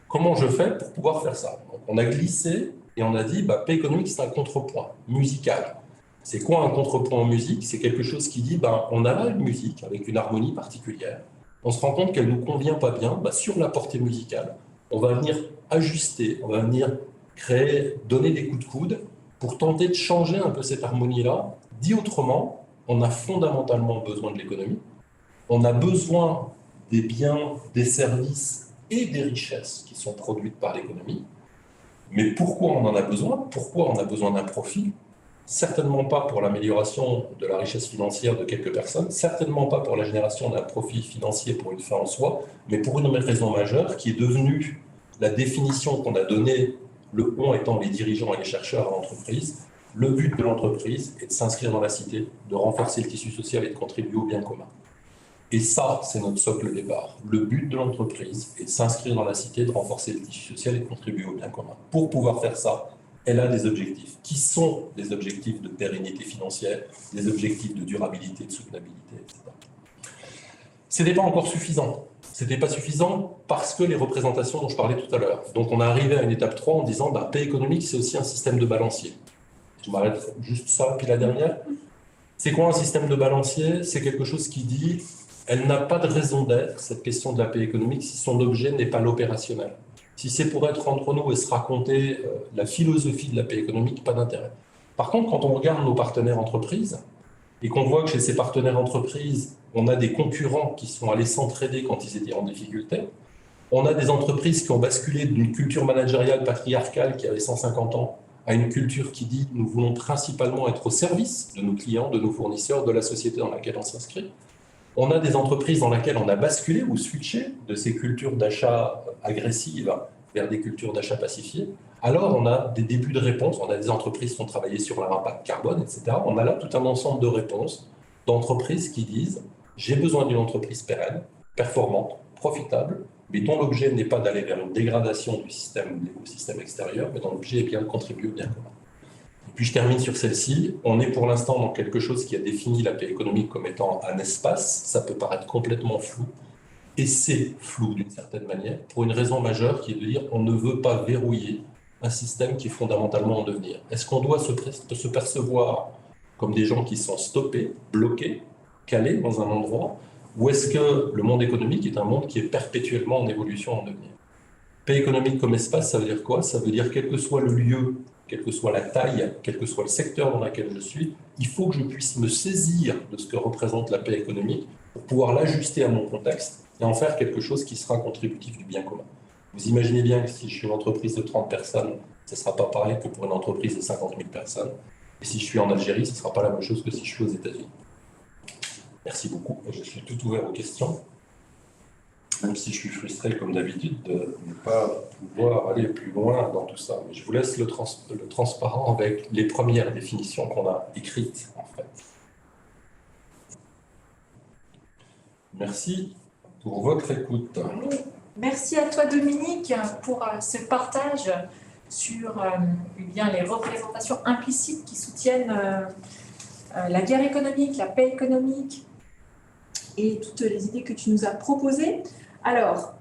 Comment je fais pour pouvoir faire ça? Donc, on a glissé et on a dit paix économique, c'est un contrepoint musical. C'est quoi un contrepoint en musique? C'est quelque chose qui dit on a là une musique avec une harmonie particulière. On se rend compte qu'elle ne nous convient pas bien, sur la portée musicale. On va venir ajuster, on va venir créer, donner des coups de coude pour tenter de changer un peu cette harmonie-là. Dit autrement, on a fondamentalement besoin de l'économie, on a besoin des biens, des services et des richesses qui sont produites par l'économie. Mais pourquoi on en a besoin? Pourquoi on a besoin d'un profit? Certainement pas pour l'amélioration de la richesse financière de quelques personnes, certainement pas pour la génération d'un profit financier pour une fin en soi, mais pour une raison majeure qui est devenue la définition qu'on a donnée, le on étant les dirigeants et les chercheurs à l'entreprise. Le but de l'entreprise est de s'inscrire dans la cité, de renforcer le tissu social et de contribuer au bien commun. Et ça, c'est notre socle de départ. Le but de l'entreprise est de s'inscrire dans la cité, de renforcer le tissu social et de contribuer au bien commun. Pour pouvoir faire ça, elle a des objectifs qui sont des objectifs de pérennité financière, des objectifs de durabilité, de soutenabilité, etc. Ce n'était pas encore suffisant. Ce n'était pas suffisant parce que les représentations dont je parlais tout à l'heure. Donc on est arrivé à une étape 3 en disant paix économique, c'est aussi un système de balancier. Je m'arrête juste ça, puis la dernière. C'est quoi un système de balancier? C'est quelque chose qui dit elle n'a pas de raison d'être, cette question de la paix économique, si son objet n'est pas l'opérationnel. Si c'est pour être entre nous et se raconter la philosophie de la paix économique, pas d'intérêt. Par contre, quand on regarde nos partenaires entreprises et qu'on voit que chez ces partenaires entreprises, on a des concurrents qui sont allés s'entraider quand ils étaient en difficulté, on a des entreprises qui ont basculé d'une culture managériale patriarcale qui avait 150 ans à une culture qui dit nous voulons principalement être au service de nos clients, de nos fournisseurs, de la société dans laquelle on s'inscrit. On a des entreprises dans lesquelles on a basculé ou switché de ces cultures d'achat agressives vers des cultures d'achat pacifiées. Alors, on a des débuts de réponses. On a des entreprises qui ont travaillé sur leur impact carbone, etc. On a là tout un ensemble de réponses d'entreprises qui disent « J'ai besoin d'une entreprise pérenne, performante, profitable, mais dont l'objet n'est pas d'aller vers une dégradation du système, de l'écosystème extérieur, mais dont l'objet est bien de contribuer au bien commun. » Et puis je termine sur celle-ci. On est pour l'instant dans quelque chose qui a défini la paix économique comme étant un espace. Ça peut paraître complètement flou. Et c'est flou d'une certaine manière, pour une raison majeure qui est de dire on ne veut pas verrouiller un système qui est fondamentalement en devenir. Est-ce qu'on doit se percevoir comme des gens qui sont stoppés, bloqués, calés dans un endroit, ou est-ce que le monde économique est un monde qui est perpétuellement en évolution, en devenir? Paix économique comme espace, ça veut dire quoi? Ça veut dire quel que soit le lieu, quelle que soit la taille, quel que soit le secteur dans lequel je suis, il faut que je puisse me saisir de ce que représente la paix économique pour pouvoir l'ajuster à mon contexte et en faire quelque chose qui sera contributif du bien commun. Vous imaginez bien que si je suis une entreprise de 30 personnes, ce ne sera pas pareil que pour une entreprise de 50 000 personnes. Et si je suis en Algérie, ce ne sera pas la même chose que si je suis aux États-Unis. Merci beaucoup. Je suis tout ouvert aux questions, même si je suis frustré, comme d'habitude, de ne pas pouvoir aller plus loin dans tout ça. Mais je vous laisse le transparent avec les premières définitions qu'on a écrites, en fait. Merci pour votre écoute. Merci à toi, Dominique, pour ce partage sur eh bien, les représentations implicites qui soutiennent la guerre économique, la paix économique et toutes les idées que tu nous as proposées. Alors,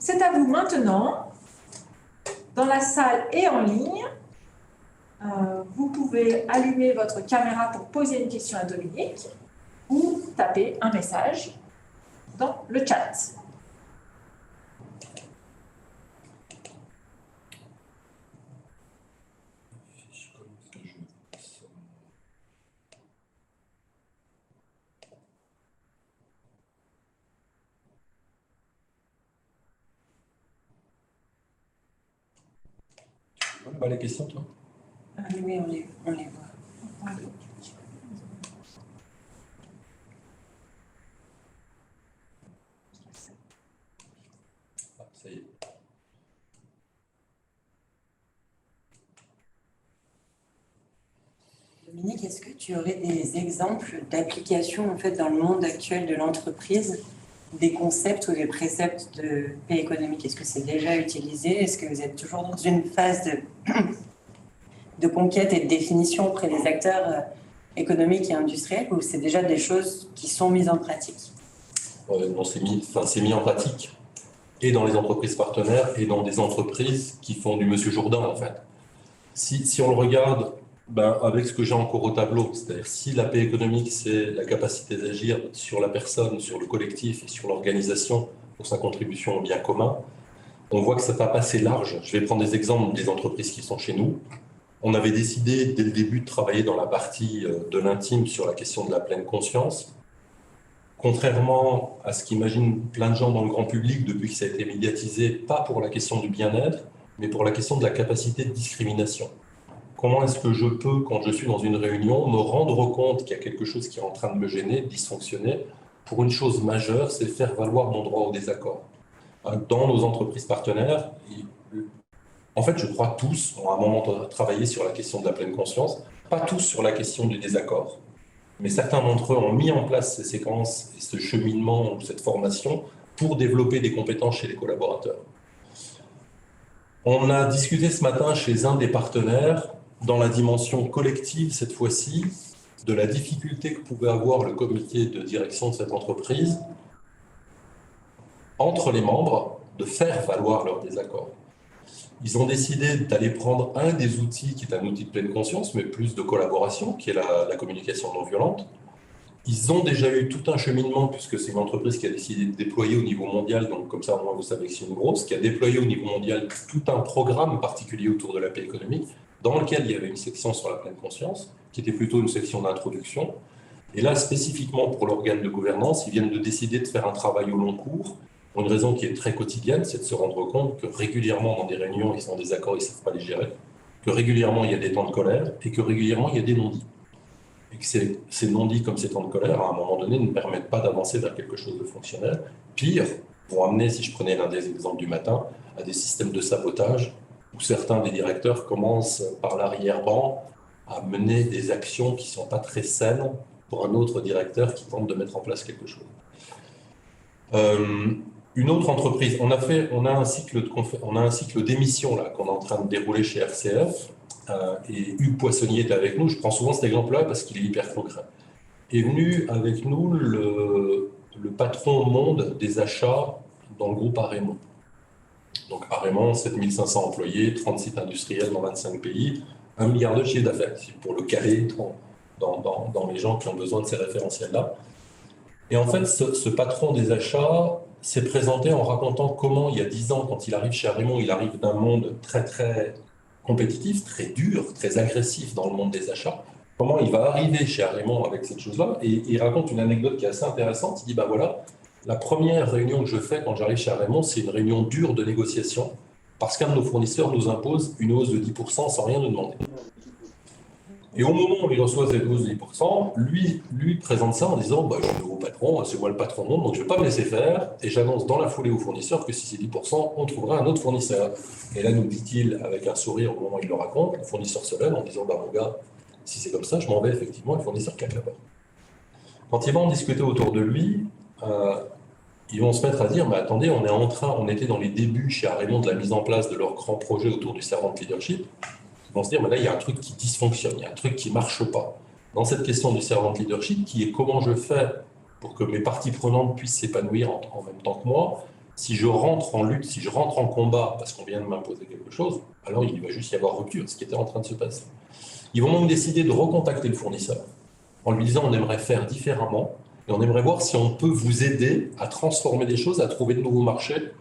c'est à vous maintenant, dans la salle et en ligne. Vous pouvez allumer votre caméra pour poser une question à Dominique ou taper un message dans le chat. Pas les questions, toi? Oui, on les voit. Ah, ça y est. Dominique, est-ce que tu aurais des exemples d'applications en fait, dans le monde actuel de l'entreprise, des concepts ou des préceptes de paix économique? Est-ce que c'est déjà utilisé? Est-ce que vous êtes toujours dans une phase de conquête et de définition auprès des acteurs économiques et industriels, ou c'est déjà des choses qui sont mises en pratique? Non, c'est mis en pratique, et dans les entreprises partenaires, et dans des entreprises qui font du Monsieur Jourdain, en fait. Si on le regarde avec ce que j'ai encore au tableau, c'est-à-dire si la paix économique, c'est la capacité d'agir sur la personne, sur le collectif et sur l'organisation pour sa contribution au bien commun, on voit que ça tape assez large. Je vais prendre des exemples des entreprises qui sont chez nous. On avait décidé dès le début de travailler dans la partie de l'intime sur la question de la pleine conscience. Contrairement à ce qu'imaginent plein de gens dans le grand public depuis que ça a été médiatisé, pas pour la question du bien-être, mais pour la question de la capacité de discrimination. Comment est-ce que je peux, quand je suis dans une réunion, me rendre compte qu'il y a quelque chose qui est en train de me gêner, de dysfonctionner, pour une chose majeure, c'est faire valoir mon droit au désaccord. Dans nos entreprises partenaires, en fait, je crois tous ont à un moment travaillé sur la question de la pleine conscience, pas tous sur la question du désaccord. Mais certains d'entre eux ont mis en place ces séquences et ce cheminement ou cette formation pour développer des compétences chez les collaborateurs. On a discuté ce matin chez un des partenaires, dans la dimension collective cette fois-ci, de la difficulté que pouvait avoir le comité de direction de cette entreprise entre les membres de faire valoir leur désaccord. Ils ont décidé d'aller prendre un des outils qui est un outil de pleine conscience, mais plus de collaboration, qui est la communication non violente. Ils ont déjà eu tout un cheminement, puisque c'est une entreprise qui a décidé de déployer au niveau mondial, donc comme ça au moins vous savez que c'est une grosse, qui a déployé au niveau mondial tout un programme particulier autour de la paix économique, dans lequel il y avait une section sur la pleine conscience, qui était plutôt une section d'introduction. Et là, spécifiquement pour l'organe de gouvernance, ils viennent de décider de faire un travail au long cours, pour une raison qui est très quotidienne, c'est de se rendre compte que régulièrement dans des réunions, ils sont en désaccord, ils ne savent pas les gérer, que régulièrement il y a des temps de colère, et que régulièrement il y a des non-dits. Et que ces non-dits comme ces temps de colère, à un moment donné, ne permettent pas d'avancer vers quelque chose de fonctionnel. Pire, vont amener, si je prenais l'un des exemples du matin, à des systèmes de sabotage, où certains des directeurs commencent par l'arrière-ban à mener des actions qui ne sont pas très saines pour un autre directeur qui tente de mettre en place quelque chose. Une autre entreprise, on a un cycle d'émissions là qu'on est en train de dérouler chez RCF, et Hugues Poissonnier est avec nous. Je prends souvent cet exemple-là parce qu'il est hyper concret. Est venu avec nous le patron monde des achats dans le groupe Arémon. Donc Arémon, 7500 employés, 30 sites industriels dans 25 pays, 1 milliard de chiffre d'affaires, pour le caler dans les gens qui ont besoin de ces référentiels-là. Et en fait, ce patron des achats s'est présenté en racontant comment, il y a 10 ans, quand il arrive chez Arémon, il arrive d'un monde très, très compétitif, très dur, très agressif dans le monde des achats. Comment il va arriver chez Arémon avec cette chose-là. Et il raconte une anecdote qui est assez intéressante. Il dit, voilà, la première réunion que je fais quand j'arrive chez Arémon, c'est une réunion dure de négociation, parce qu'un de nos fournisseurs nous impose une hausse de 10% sans rien nous demander. Et au moment où il reçoit ces 12-10%, lui présente ça en disant bah, « je suis le nouveau patron, c'est moi le patron monde, donc je ne vais pas me laisser faire, et j'annonce dans la foulée au fournisseur que si c'est 10%, on trouvera un autre fournisseur. » Et là, nous dit-il avec un sourire au moment où il le raconte, le fournisseur se lève en disant bah, « mon gars, si c'est comme ça, je m'en vais effectivement, le fournisseur claque la porte. » Quand ils vont en discuter autour de lui, ils vont se mettre à dire, mais attendez, on était dans les débuts chez Arémon de la mise en place de leur grand projet autour du servant leadership. Ils vont se dire, mais là, il y a un truc qui dysfonctionne, il y a un truc qui ne marche pas. Dans cette question du servant leadership, qui est comment je fais pour que mes parties prenantes puissent s'épanouir en même temps que moi, si je rentre en lutte, si je rentre en combat parce qu'on vient de m'imposer quelque chose, alors il va juste y avoir rupture, ce qui était en train de se passer. Ils vont donc décider de recontacter le fournisseur en lui disant, on aimerait faire différemment, et on aimerait voir si on peut vous aider à transformer des choses, à trouver de nouveaux marchés.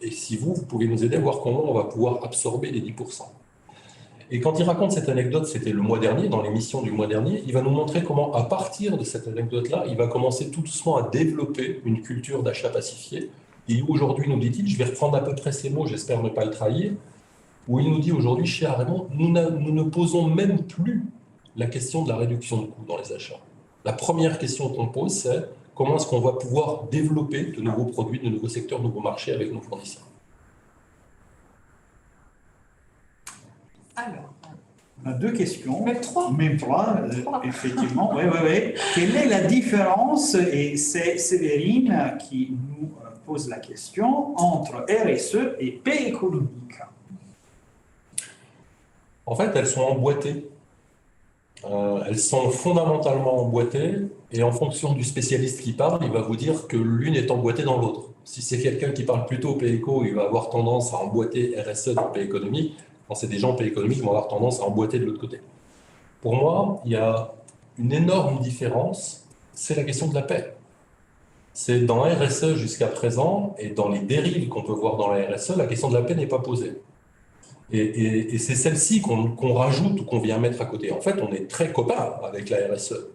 Et si vous pouvez nous aider à voir comment on va pouvoir absorber les 10%. Et quand il raconte cette anecdote, c'était le mois dernier, dans l'émission du mois dernier, il va nous montrer comment, à partir de cette anecdote-là, il va commencer tout doucement à développer une culture d'achat pacifié. Et aujourd'hui, nous dit-il, je vais reprendre à peu près ces mots, j'espère ne pas le trahir, où il nous dit aujourd'hui, chez Arémon, nous ne posons même plus la question de la réduction de coûts dans les achats. La première question qu'on pose, c'est comment est-ce qu'on va pouvoir développer de nouveaux produits, de nouveaux secteurs, de nouveaux marchés avec nos fournisseurs. Alors, On a deux questions. même 3. Même trois, effectivement. Oui. Quelle est la différence, et c'est Séverine qui nous pose la question, entre RSE et paix économique? En fait, elles sont emboîtées. Elles sont fondamentalement emboîtées, et en fonction du spécialiste qui parle, il va vous dire que l'une est emboîtée dans l'autre. Si c'est quelqu'un qui parle plutôt paix éco, il va avoir tendance à emboîter RSE dans paix économique. Quand c'est des gens paix économique, ils vont avoir tendance à emboîter de l'autre côté. Pour moi, il y a une énorme différence, c'est la question de la paix. C'est dans la RSE jusqu'à présent, et dans les dérives qu'on peut voir dans la RSE, la question de la paix n'est pas posée. Et c'est celle-ci qu'on rajoute ou qu'on vient mettre à côté. En fait, on est très copains avec la RSE.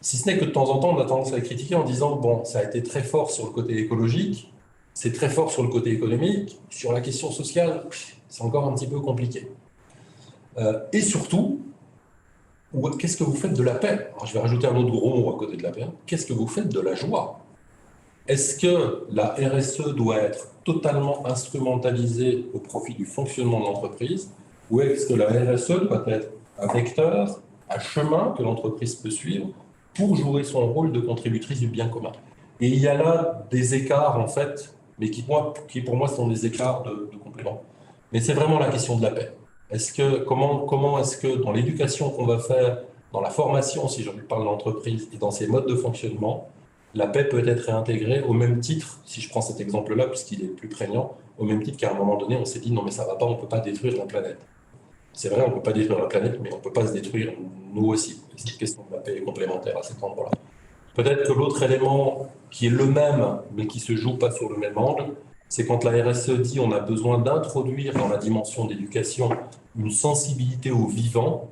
Si ce n'est que de temps en temps, on a tendance à la critiquer en disant « bon, ça a été très fort sur le côté écologique, c'est très fort sur le côté économique, sur la question sociale, c'est encore un petit peu compliqué. » Et surtout, qu'est-ce que vous faites de la paix? Alors, je vais rajouter un autre gros mot à côté de la paix. Qu'est-ce que vous faites de la joie? Est-ce que la RSE doit être totalement instrumentalisée au profit du fonctionnement de l'entreprise, ou est-ce que la RSE doit être un vecteur, un chemin que l'entreprise peut suivre pour jouer son rôle de contributrice du bien commun? Et il y a là des écarts, en fait, mais qui pour moi sont des écarts de complément. Mais c'est vraiment la question de la paix. Comment est-ce que dans l'éducation qu'on va faire, dans la formation, si je parle de l'entreprise, et dans ses modes de fonctionnement, la paix peut être réintégrée au même titre, si je prends cet exemple-là, puisqu'il est plus prégnant, au même titre qu'à un moment donné, on s'est dit non mais ça va pas, on ne peut pas détruire la planète. C'est vrai, on ne peut pas détruire la planète, mais on ne peut pas se détruire nous aussi. Cette question de la paix est complémentaire à cet endroit-là. Peut-être que l'autre élément qui est le même, mais qui ne se joue pas sur le même angle, c'est quand la RSE dit on a besoin d'introduire dans la dimension d'éducation une sensibilité au vivant.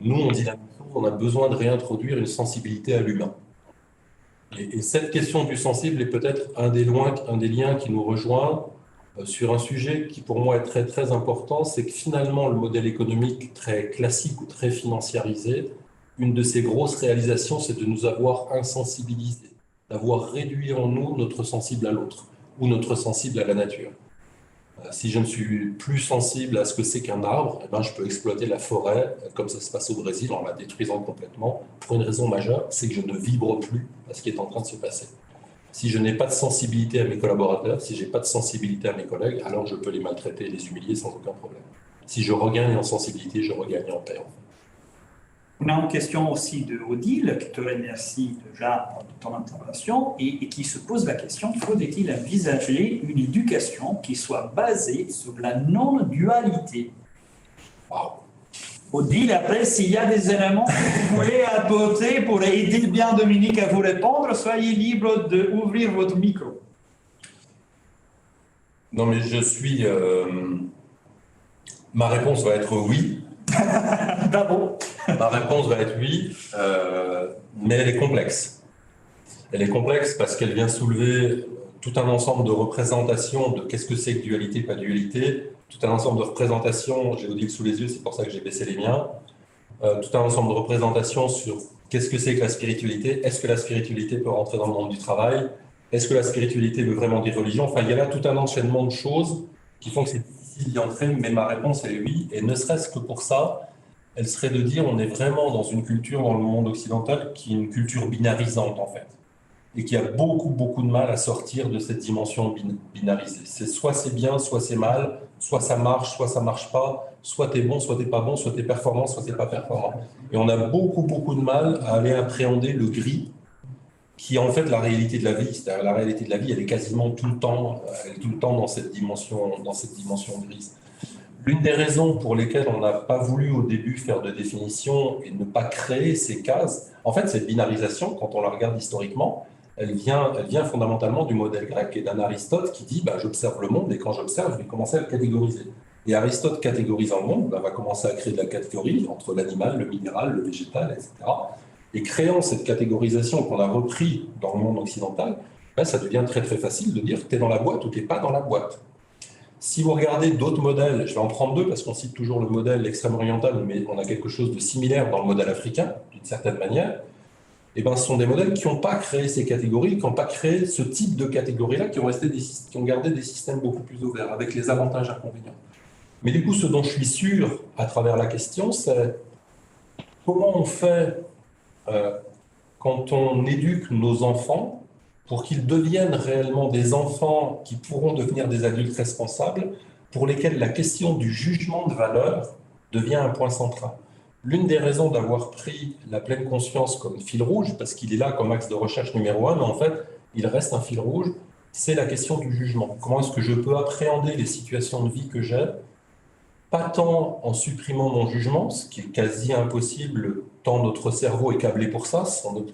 Nous, on dit la même chose, on a besoin de réintroduire une sensibilité à l'humain. Et cette question du sensible est peut-être un des liens qui nous rejoint sur un sujet qui pour moi est très très important, c'est que finalement le modèle économique très classique ou très financiarisé, une de ses grosses réalisations, c'est de nous avoir insensibilisés, d'avoir réduit en nous notre sensible à l'autre ou notre sensible à la nature. Si je ne suis plus sensible à ce que c'est qu'un arbre, eh ben je peux exploiter la forêt, comme ça se passe au Brésil, en la détruisant complètement, pour une raison majeure, c'est que je ne vibre plus à ce qui est en train de se passer. Si je n'ai pas de sensibilité à mes collaborateurs, si je n'ai pas de sensibilité à mes collègues, alors je peux les maltraiter et les humilier sans aucun problème. Si je regagne en sensibilité, je regagne en paix. On a une question aussi de Odile, qui te remercie déjà de ton intervention, et qui se pose la question, faut-il envisager une éducation qui soit basée sur la non-dualité? Wow. Odile, après, s'il y a des éléments que vous voulez apporter pour aider bien Dominique à vous répondre, soyez libre d'ouvrir votre micro. Non, mais ma réponse va être oui. Bravo. Ma réponse va être oui, mais elle est complexe. Elle est complexe parce qu'elle vient soulever tout un ensemble de représentations de qu'est-ce que c'est que dualité, pas dualité, tout un ensemble de représentations, j'ai Odile sous les yeux, c'est pour ça que j'ai baissé les miens, tout un ensemble de représentations sur qu'est-ce que c'est que la spiritualité, est-ce que la spiritualité peut rentrer dans le monde du travail, est-ce que la spiritualité veut vraiment dire religion. Enfin, il y a là tout un enchaînement de choses qui font que c'est difficile d'y entrer, mais ma réponse est oui, et ne serait-ce que pour ça, elle serait de dire on est vraiment dans une culture dans le monde occidental qui est une culture binarisante en fait, et qui a beaucoup de mal à sortir de cette dimension binarisée. C'est soit c'est bien, soit c'est mal, soit ça marche pas, soit t'es bon, soit t'es pas bon, soit t'es performant, soit t'es pas performant. Et on a beaucoup de mal à aller appréhender le gris, qui est en fait la réalité de la vie. C'est-à-dire la réalité de la vie, elle est quasiment tout le temps, dans cette dimension grise. L'une des raisons pour lesquelles on n'a pas voulu au début faire de définition et ne pas créer ces cases, en fait, cette binarisation, quand on la regarde historiquement, elle vient fondamentalement du modèle grec et d'un Aristote qui dit j'observe le monde et quand j'observe, je vais commencer à le catégoriser. Et Aristote, catégorisant le monde, va commencer à créer de la catégorie entre l'animal, le minéral, le végétal, etc. Et créant cette catégorisation qu'on a repris dans le monde occidental, ça devient très facile de dire que tu es dans la boîte ou tu n'es pas dans la boîte. Si vous regardez d'autres modèles, je vais en prendre deux parce qu'on cite toujours le modèle extrême-oriental, mais on a quelque chose de similaire dans le modèle africain, d'une certaine manière. Et ce sont des modèles qui n'ont pas créé ces catégories, qui n'ont pas créé ce type de catégories-là, qui ont gardé des systèmes beaucoup plus ouverts, avec les avantages et inconvénients. Mais du coup, ce dont je suis sûr à travers la question, c'est comment on fait quand on éduque nos enfants pour qu'ils deviennent réellement des enfants qui pourront devenir des adultes responsables, pour lesquels la question du jugement de valeur devient un point central. L'une des raisons d'avoir pris la pleine conscience comme fil rouge, parce qu'il est là comme axe de recherche numéro 1, mais en fait, il reste un fil rouge, c'est la question du jugement. Comment est-ce que je peux appréhender les situations de vie que j'ai, pas tant en supprimant mon jugement, ce qui est quasi impossible, tant notre cerveau est câblé pour ça,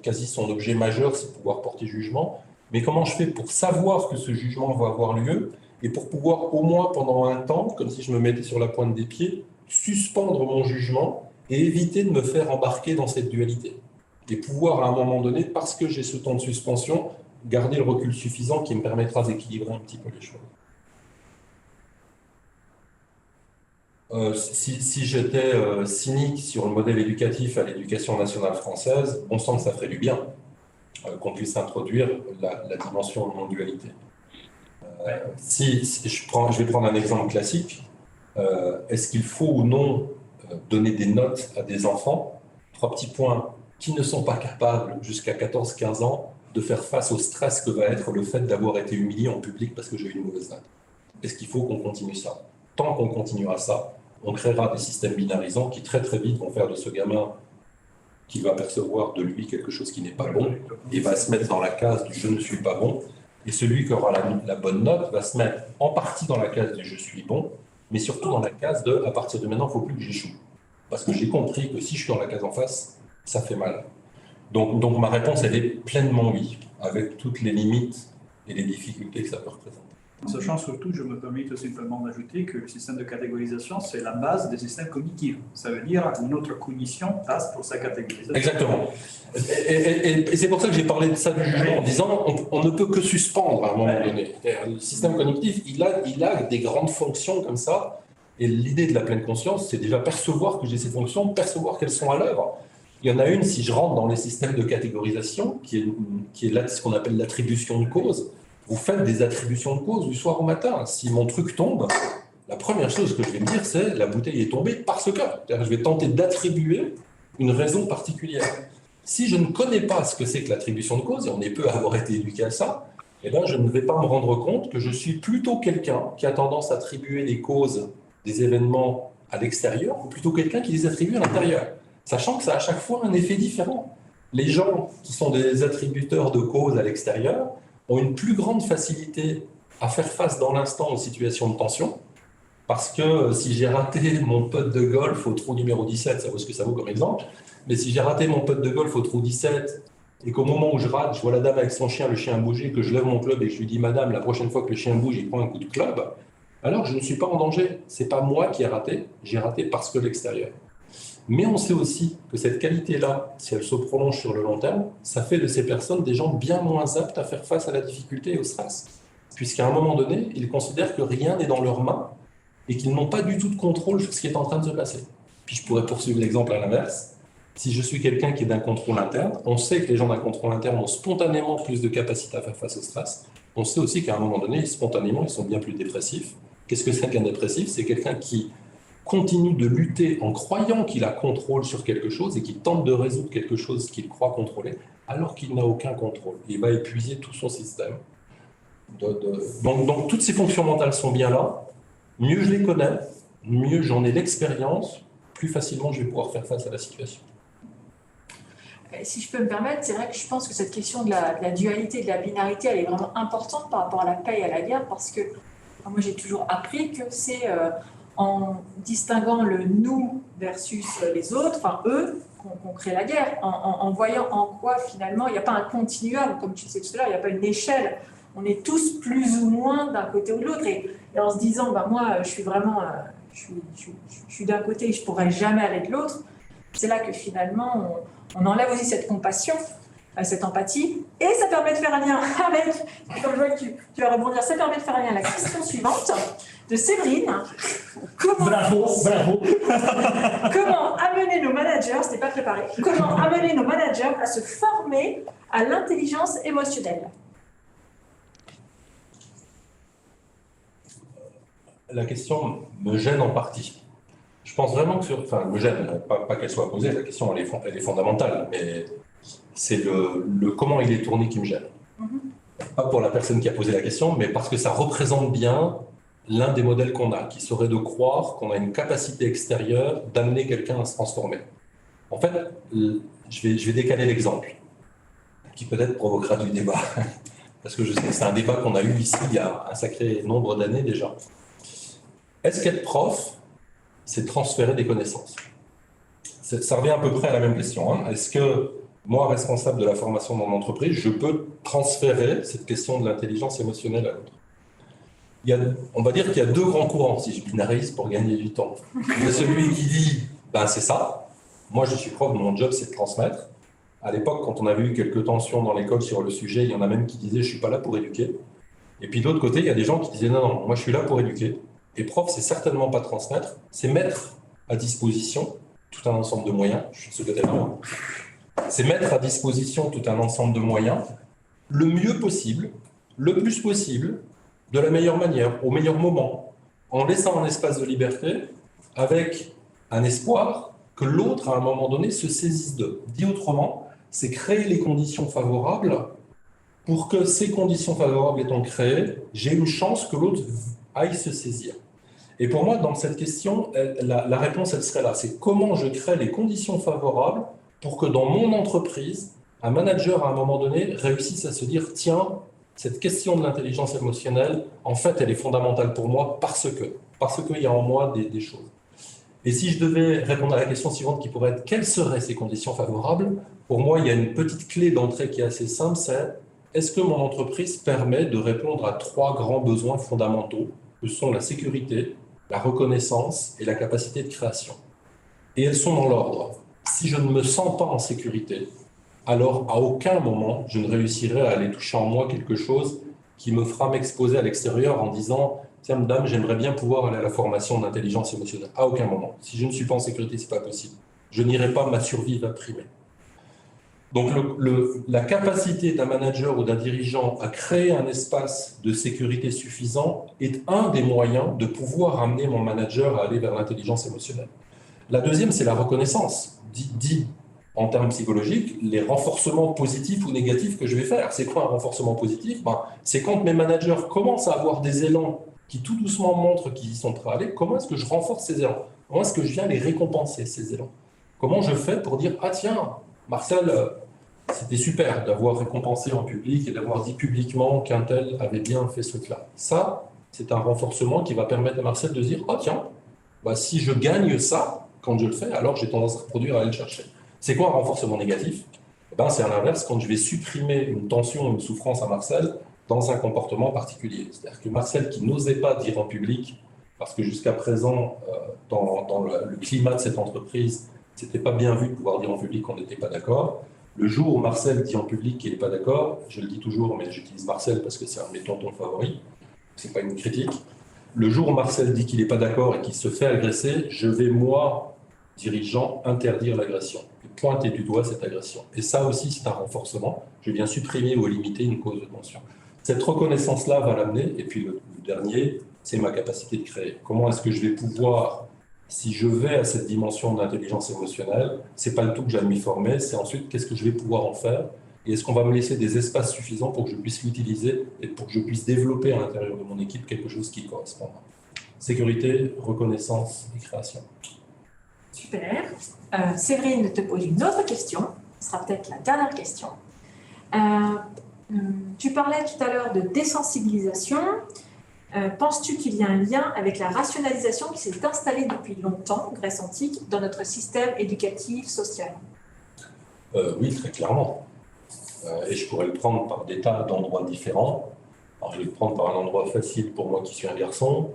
quasi son objet majeur, c'est pouvoir porter jugement, mais comment je fais pour savoir que ce jugement va avoir lieu, et pour pouvoir au moins pendant un temps, comme si je me mettais sur la pointe des pieds, suspendre mon jugement, et éviter de me faire embarquer dans cette dualité. Et pouvoir, à un moment donné, parce que j'ai ce temps de suspension, garder le recul suffisant qui me permettra d'équilibrer un petit peu les choses. Si j'étais cynique sur le modèle éducatif à l'éducation nationale française, on sent que ça ferait du bien qu'on puisse introduire la dimension de non-dualité. Je vais prendre un exemple classique. Est-ce qu'il faut ou non donner des notes à des enfants, 3 petits points, qui ne sont pas capables jusqu'à 14-15 ans de faire face au stress que va être le fait d'avoir été humilié en public parce que j'ai eu une mauvaise note. Est-ce qu'il faut qu'on continue ça? Tant qu'on continuera ça, on créera des systèmes binarisants qui très vite vont faire de ce gamin qui va percevoir de lui quelque chose qui n'est pas bon et va se mettre dans la case du « je ne suis pas bon ». Et celui qui aura la bonne note va se mettre en partie dans la case du « je suis bon », mais surtout dans la case de « à partir de maintenant, il ne faut plus que j'échoue ». Parce que j'ai compris que si je suis dans la case en face, ça fait mal. Donc ma réponse, elle est pleinement oui, avec toutes les limites et les difficultés que ça peut représenter. Sachant surtout, je me permets tout simplement d'ajouter que le système de catégorisation, c'est la base des systèmes cognitifs. Ça veut dire que notre cognition passe pour sa catégorisation. Exactement. Et c'est pour ça que j'ai parlé de ça du jugement, en disant on ne peut que suspendre à un moment donné. Le système cognitif, il a des grandes fonctions comme ça. Et l'idée de la pleine conscience, c'est déjà percevoir que j'ai ces fonctions, percevoir qu'elles sont à l'œuvre. Il y en a une, si je rentre dans les systèmes de catégorisation, qui est là ce qu'on appelle l'attribution de cause. Vous faites des attributions de cause du soir au matin. Si mon truc tombe, la première chose que je vais me dire, c'est la bouteille est tombée parce que. Je vais tenter d'attribuer une raison particulière. Si je ne connais pas ce que c'est que l'attribution de cause, et on est peu à avoir été éduqué à ça, eh bien, je ne vais pas me rendre compte que je suis plutôt quelqu'un qui a tendance à attribuer les causes des événements à l'extérieur, ou plutôt quelqu'un qui les attribue à l'intérieur, sachant que ça a à chaque fois un effet différent. Les gens qui sont des attributeurs de causes à l'extérieur ont une plus grande facilité à faire face dans l'instant aux situations de tension, parce que si j'ai raté mon putt de golf au trou numéro 17, ça vaut ce que ça vaut comme exemple, mais si j'ai raté mon putt de golf au trou 17, et qu'au moment où je rate, je vois la dame avec son chien, le chien a bougé, que je lève mon club et que je lui dis « Madame, la prochaine fois que le chien bouge, il prend un coup de club », alors je ne suis pas en danger. Ce n'est pas moi qui ai raté, j'ai raté parce que l'extérieur. Mais on sait aussi que cette qualité-là, si elle se prolonge sur le long terme, ça fait de ces personnes des gens bien moins aptes à faire face à la difficulté et au stress. Puisqu'à un moment donné, ils considèrent que rien n'est dans leurs mains et qu'ils n'ont pas du tout de contrôle sur ce qui est en train de se passer. Puis je pourrais poursuivre l'exemple à l'inverse. Si je suis quelqu'un qui est d'un contrôle interne, on sait que les gens d'un contrôle interne ont spontanément plus de capacité à faire face au stress. On sait aussi qu'à un moment donné, spontanément, ils sont bien plus dépressifs. Qu'est-ce que c'est qu'un dépressif? C'est quelqu'un qui continue de lutter en croyant qu'il a contrôle sur quelque chose et qui tente de résoudre quelque chose qu'il croit contrôler, alors qu'il n'a aucun contrôle. Il va épuiser tout son système. Donc toutes ces fonctions mentales sont bien là. Mieux je les connais, mieux j'en ai l'expérience, plus facilement je vais pouvoir faire face à la situation. Si je peux me permettre, c'est vrai que je pense que cette question de la dualité, de la binarité, elle est vraiment importante par rapport à la paix et à la guerre, parce que moi j'ai toujours appris que c'est en distinguant le nous versus les autres, enfin eux, qu'on crée la guerre, en voyant en quoi finalement il n'y a pas un continuum, comme tu disais tout à l'heure, il n'y a pas une échelle. On est tous plus ou moins d'un côté ou de l'autre, et en se disant, moi je suis vraiment, je suis d'un côté et je ne pourrais jamais aller de l'autre, c'est là que finalement on enlève aussi cette compassion, cette empathie, et ça permet de faire un lien avec, comme je vois que tu vas rebondir, ça permet de faire un lien à la question suivante de Séverine. Bravo. Comment amener nos managers, c'était pas préparé, comment amener nos managers à se former à l'intelligence émotionnelle? La question me gêne en partie. Je pense vraiment que me gêne, pas qu'elle soit posée, la question elle est fondamentale, mais c'est le comment il est tourné qui me gêne. Pas pour la personne qui a posé la question, mais parce que ça représente bien l'un des modèles qu'on a, qui serait de croire qu'on a une capacité extérieure d'amener quelqu'un à se transformer. En fait, je vais décaler l'exemple, qui peut-être provoquera du débat, parce que je sais que c'est un débat qu'on a eu ici il y a un sacré nombre d'années déjà. Est-ce qu'être prof, c'est transférer des connaissances? Ça revient à peu près à la même question. Hein. Est-ce que moi, responsable de la formation dans mon entreprise, je peux transférer cette question de l'intelligence émotionnelle à l'autre? On va dire qu'il y a deux grands courants, si je binarise pour gagner du temps. Il y a celui qui dit, c'est ça, moi je suis prof, mon job c'est de transmettre. À l'époque, quand on avait eu quelques tensions dans l'école sur le sujet, il y en a même qui disaient, je ne suis pas là pour éduquer. Et puis d'autre côté, il y a des gens qui disaient, non, moi je suis là pour éduquer. Et prof, c'est certainement pas transmettre, c'est mettre à disposition tout un ensemble de moyens. Je suis secrétaire. C'est mettre à disposition tout un ensemble de moyens, le mieux possible, le plus possible, de la meilleure manière, au meilleur moment, en laissant un espace de liberté, avec un espoir que l'autre, à un moment donné, se saisisse d'eux. Dit autrement, c'est créer les conditions favorables pour que ces conditions favorables étant créées, j'ai une chance que l'autre aille se saisir. Et pour moi, dans cette question, la réponse, elle serait là. C'est comment je crée les conditions favorables pour que dans mon entreprise, un manager, à un moment donné, réussisse à se dire, tiens, cette question de l'intelligence émotionnelle, en fait, elle est fondamentale pour moi parce qu'il y a en moi des choses. Et si je devais répondre à la question suivante qui pourrait être, quelles seraient ces conditions favorables? Pour moi, il y a une petite clé d'entrée qui est assez simple, c'est est-ce que mon entreprise permet de répondre à trois grands besoins fondamentaux, que sont la sécurité, la reconnaissance et la capacité de création. Et elles sont dans l'ordre. Si je ne me sens pas en sécurité, alors à aucun moment je ne réussirai à aller toucher en moi quelque chose qui me fera m'exposer à l'extérieur en disant « Tiens, madame, j'aimerais bien pouvoir aller à la formation d'intelligence émotionnelle. » À aucun moment. Si je ne suis pas en sécurité, ce n'est pas possible. Je n'irai pas, ma survie va primer. Donc la capacité d'un manager ou d'un dirigeant à créer un espace de sécurité suffisant est un des moyens de pouvoir amener mon manager à aller vers l'intelligence émotionnelle. La deuxième, c'est la reconnaissance. Dit en termes psychologiques, les renforcements positifs ou négatifs que je vais faire. C'est quoi un renforcement positif? C'est quand mes managers commencent à avoir des élans qui tout doucement montrent qu'ils y sont prêts à aller. Comment est-ce que je renforce ces élans? Comment est-ce que je viens les récompenser, ces élans? Comment je fais pour dire « Ah tiens, Marcel, c'était super d'avoir récompensé en public et d'avoir dit publiquement qu'un tel avait bien fait ce truc-là. » Ça, c'est un renforcement qui va permettre à Marcel de dire « Ah tiens, si je gagne ça, quand je le fais, alors j'ai tendance à reproduire, à aller le chercher. » C'est quoi un renforcement négatif? C'est à l'inverse, quand je vais supprimer une tension, une souffrance à Marcel dans un comportement particulier. C'est-à-dire que Marcel, qui n'osait pas dire en public, parce que jusqu'à présent, dans le climat de cette entreprise, c'était pas bien vu de pouvoir dire en public qu'on n'était pas d'accord. Le jour où Marcel dit en public qu'il n'est pas d'accord, je le dis toujours, mais j'utilise Marcel parce que c'est un de mes tontons favoris, c'est pas une critique. Le jour où Marcel dit qu'il n'est pas d'accord et qu'il se fait agresser, je vais, moi, dirigeant interdire l'agression et pointer du doigt cette agression. Et ça aussi, c'est un renforcement. Je viens supprimer ou limiter une cause de tension. Cette reconnaissance-là va l'amener. Et puis le dernier, c'est ma capacité de créer. Comment est-ce que je vais pouvoir, si je vais à cette dimension d'intelligence émotionnelle, c'est pas le tout que j'aime m'y former, c'est ensuite qu'est-ce que je vais pouvoir en faire et est-ce qu'on va me laisser des espaces suffisants pour que je puisse l'utiliser et pour que je puisse développer à l'intérieur de mon équipe quelque chose qui correspond. Sécurité, reconnaissance et création. Super. Séverine te pose une autre question. Ce sera peut-être la dernière question. Tu parlais tout à l'heure de désensibilisation. Penses-tu qu'il y a un lien avec la rationalisation qui s'est installée depuis longtemps, Grèce antique, dans notre système éducatif, social? Oui, très clairement. Et je pourrais le prendre par des tas d'endroits différents. Alors, je vais le prendre par un endroit facile pour moi qui suis un garçon.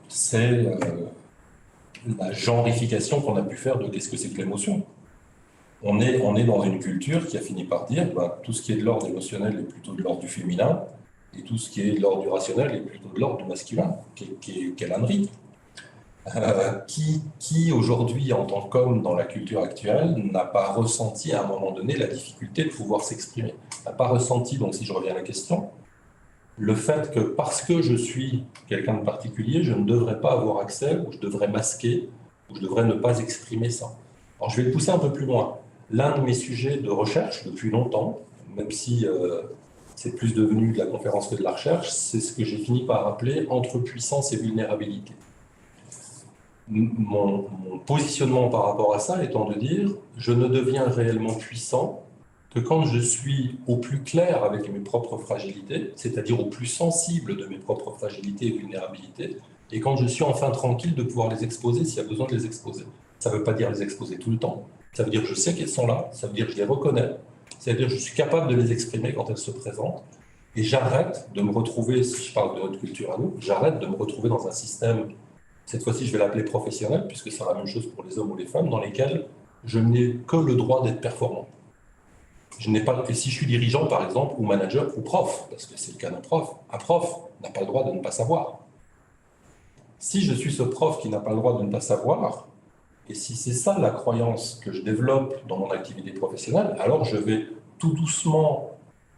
C'est la genrification qu'on a pu faire de qu'est-ce que c'est que l'émotion. On est dans une culture qui a fini par dire tout ce qui est de l'ordre émotionnel est plutôt de l'ordre du féminin et tout ce qui est de l'ordre du rationnel est plutôt de l'ordre du masculin. Quelle ânerie. Qui aujourd'hui, en tant qu'homme dans la culture actuelle, n'a pas ressenti à un moment donné la difficulté de pouvoir s'exprimer, n'a pas ressenti, donc si je reviens à la question, le fait que parce que je suis quelqu'un de particulier, je ne devrais pas avoir accès, ou je devrais masquer, ou je devrais ne pas exprimer ça. Alors je vais le pousser un peu plus loin. L'un de mes sujets de recherche depuis longtemps, même si c'est plus devenu de la conférence que de la recherche, c'est ce que j'ai fini par appeler entre puissance et vulnérabilité. Mon positionnement par rapport à ça étant de dire je ne deviens réellement puissant que quand je suis au plus clair avec mes propres fragilités, c'est-à-dire au plus sensible de mes propres fragilités et vulnérabilités, et quand je suis enfin tranquille de pouvoir les exposer s'il y a besoin de les exposer. Ça ne veut pas dire les exposer tout le temps, ça veut dire que je sais qu'elles sont là, ça veut dire que je les reconnais, ça veut dire que je suis capable de les exprimer quand elles se présentent, et j'arrête de me retrouver, si je parle de notre culture à nous, j'arrête de me retrouver dans un système. Cette fois-ci, je vais l'appeler professionnel, puisque c'est la même chose pour les hommes ou les femmes, dans lesquels je n'ai que le droit d'être performant. Je n'ai pas, et si je suis dirigeant, par exemple, ou manager, ou prof, parce que c'est le cas d'un prof, un prof n'a pas le droit de ne pas savoir. Si je suis ce prof qui n'a pas le droit de ne pas savoir, et si c'est ça la croyance que je développe dans mon activité professionnelle, alors je vais tout doucement,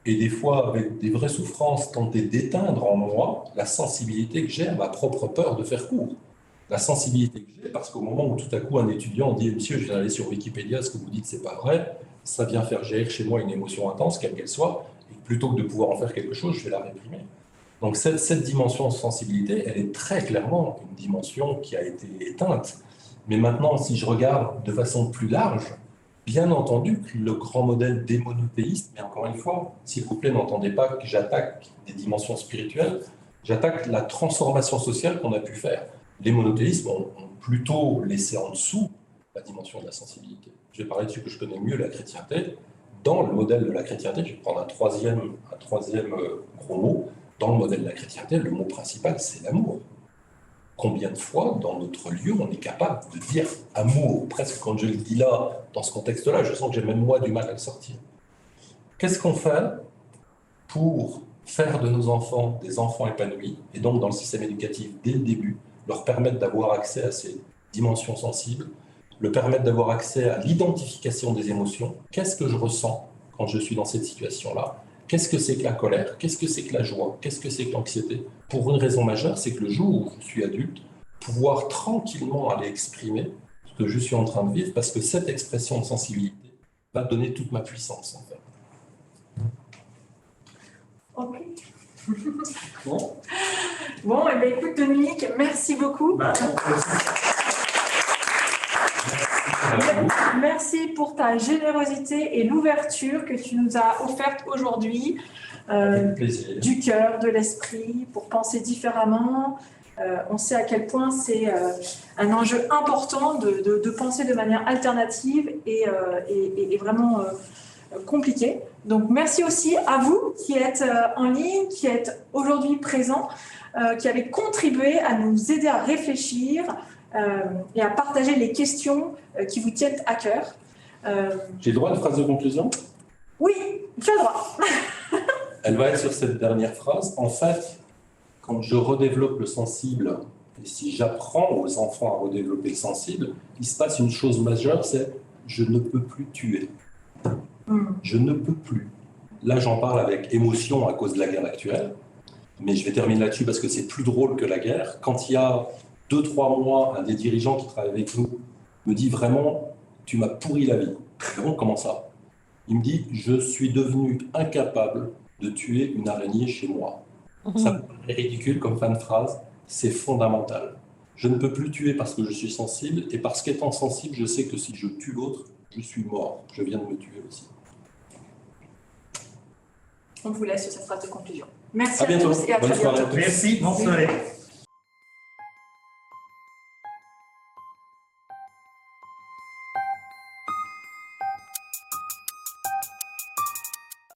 et des fois avec des vraies souffrances, tenter d'éteindre en moi la sensibilité que j'ai à ma propre peur de faire court. La sensibilité que j'ai, parce qu'au moment où tout à coup un étudiant dit « Monsieur, je viens d'aller sur Wikipédia, ce que vous dites, c'est pas vrai », ça vient faire jaillir chez moi une émotion intense, quelle qu'elle soit, et plutôt que de pouvoir en faire quelque chose, je vais la réprimer. Donc cette dimension de sensibilité, elle est très clairement une dimension qui a été éteinte. Mais maintenant, si je regarde de façon plus large, bien entendu que le grand modèle des monothéistes, mais encore une fois, s'il vous plaît, n'entendez pas que j'attaque des dimensions spirituelles, j'attaque la transformation sociale qu'on a pu faire. Les monothéismes ont plutôt laissé en dessous la dimension de la sensibilité. Je vais parler de ce que je connais mieux, la chrétienté. Dans le modèle de la chrétienté, je vais prendre un troisième gros mot. Dans le modèle de la chrétienté, le mot principal, c'est l'amour. Combien de fois, dans notre lieu, on est capable de dire amour? Presque quand je le dis là, dans ce contexte-là, je sens que j'ai même moi du mal à le sortir. Qu'est-ce qu'on fait pour faire de nos enfants des enfants épanouis, et donc dans le système éducatif, dès le début, leur permettre d'avoir accès à ces dimensions sensibles, leur permettre d'avoir accès à l'identification des émotions? Qu'est-ce que je ressens quand je suis dans cette situation-là? Qu'est-ce que c'est que la colère? Qu'est-ce que c'est que la joie? Qu'est-ce que c'est que l'anxiété? Pour une raison majeure, c'est que le jour où je suis adulte, pouvoir tranquillement aller exprimer ce que je suis en train de vivre, parce que cette expression de sensibilité va donner toute ma puissance, en fait. Ok. Bon, eh bien, écoute, Dominique, merci beaucoup. Merci pour ta générosité et l'ouverture que tu nous as offerte aujourd'hui, du cœur, de l'esprit, pour penser différemment. On sait à quel point c'est un enjeu important de penser de manière alternative et vraiment compliqué. Donc merci aussi à vous qui êtes en ligne, qui êtes aujourd'hui présents, qui avez contribué à nous aider à réfléchir et à partager les questions qui vous tiennent à cœur. J'ai le droit à une phrase de conclusion? Oui, tu as le droit. Elle va être sur cette dernière phrase. En fait, quand je redéveloppe le sensible Et si j'apprends aux enfants à redévelopper le sensible, il se passe une chose majeure, c'est je ne peux plus tuer. Je ne peux plus. Là, j'en parle avec émotion à cause de la guerre actuelle, mais je vais terminer là-dessus parce que c'est plus drôle que la guerre. Quand il y a 2-3 mois, un des dirigeants qui travaille avec nous me dit vraiment, tu m'as pourri la vie. Bon, comment ça? Il me dit, je suis devenu incapable de tuer une araignée chez moi. Ça paraît ridicule comme fin de phrase, c'est fondamental. Je ne peux plus tuer parce que je suis sensible, et parce qu'étant sensible, je sais que si je tue l'autre, je suis mort. Je viens de me tuer aussi. On vous laisse sur cette phrase de conclusion. Merci À bientôt. tous et à Bonne très soirée à bientôt. tous. Merci, bonne soirée.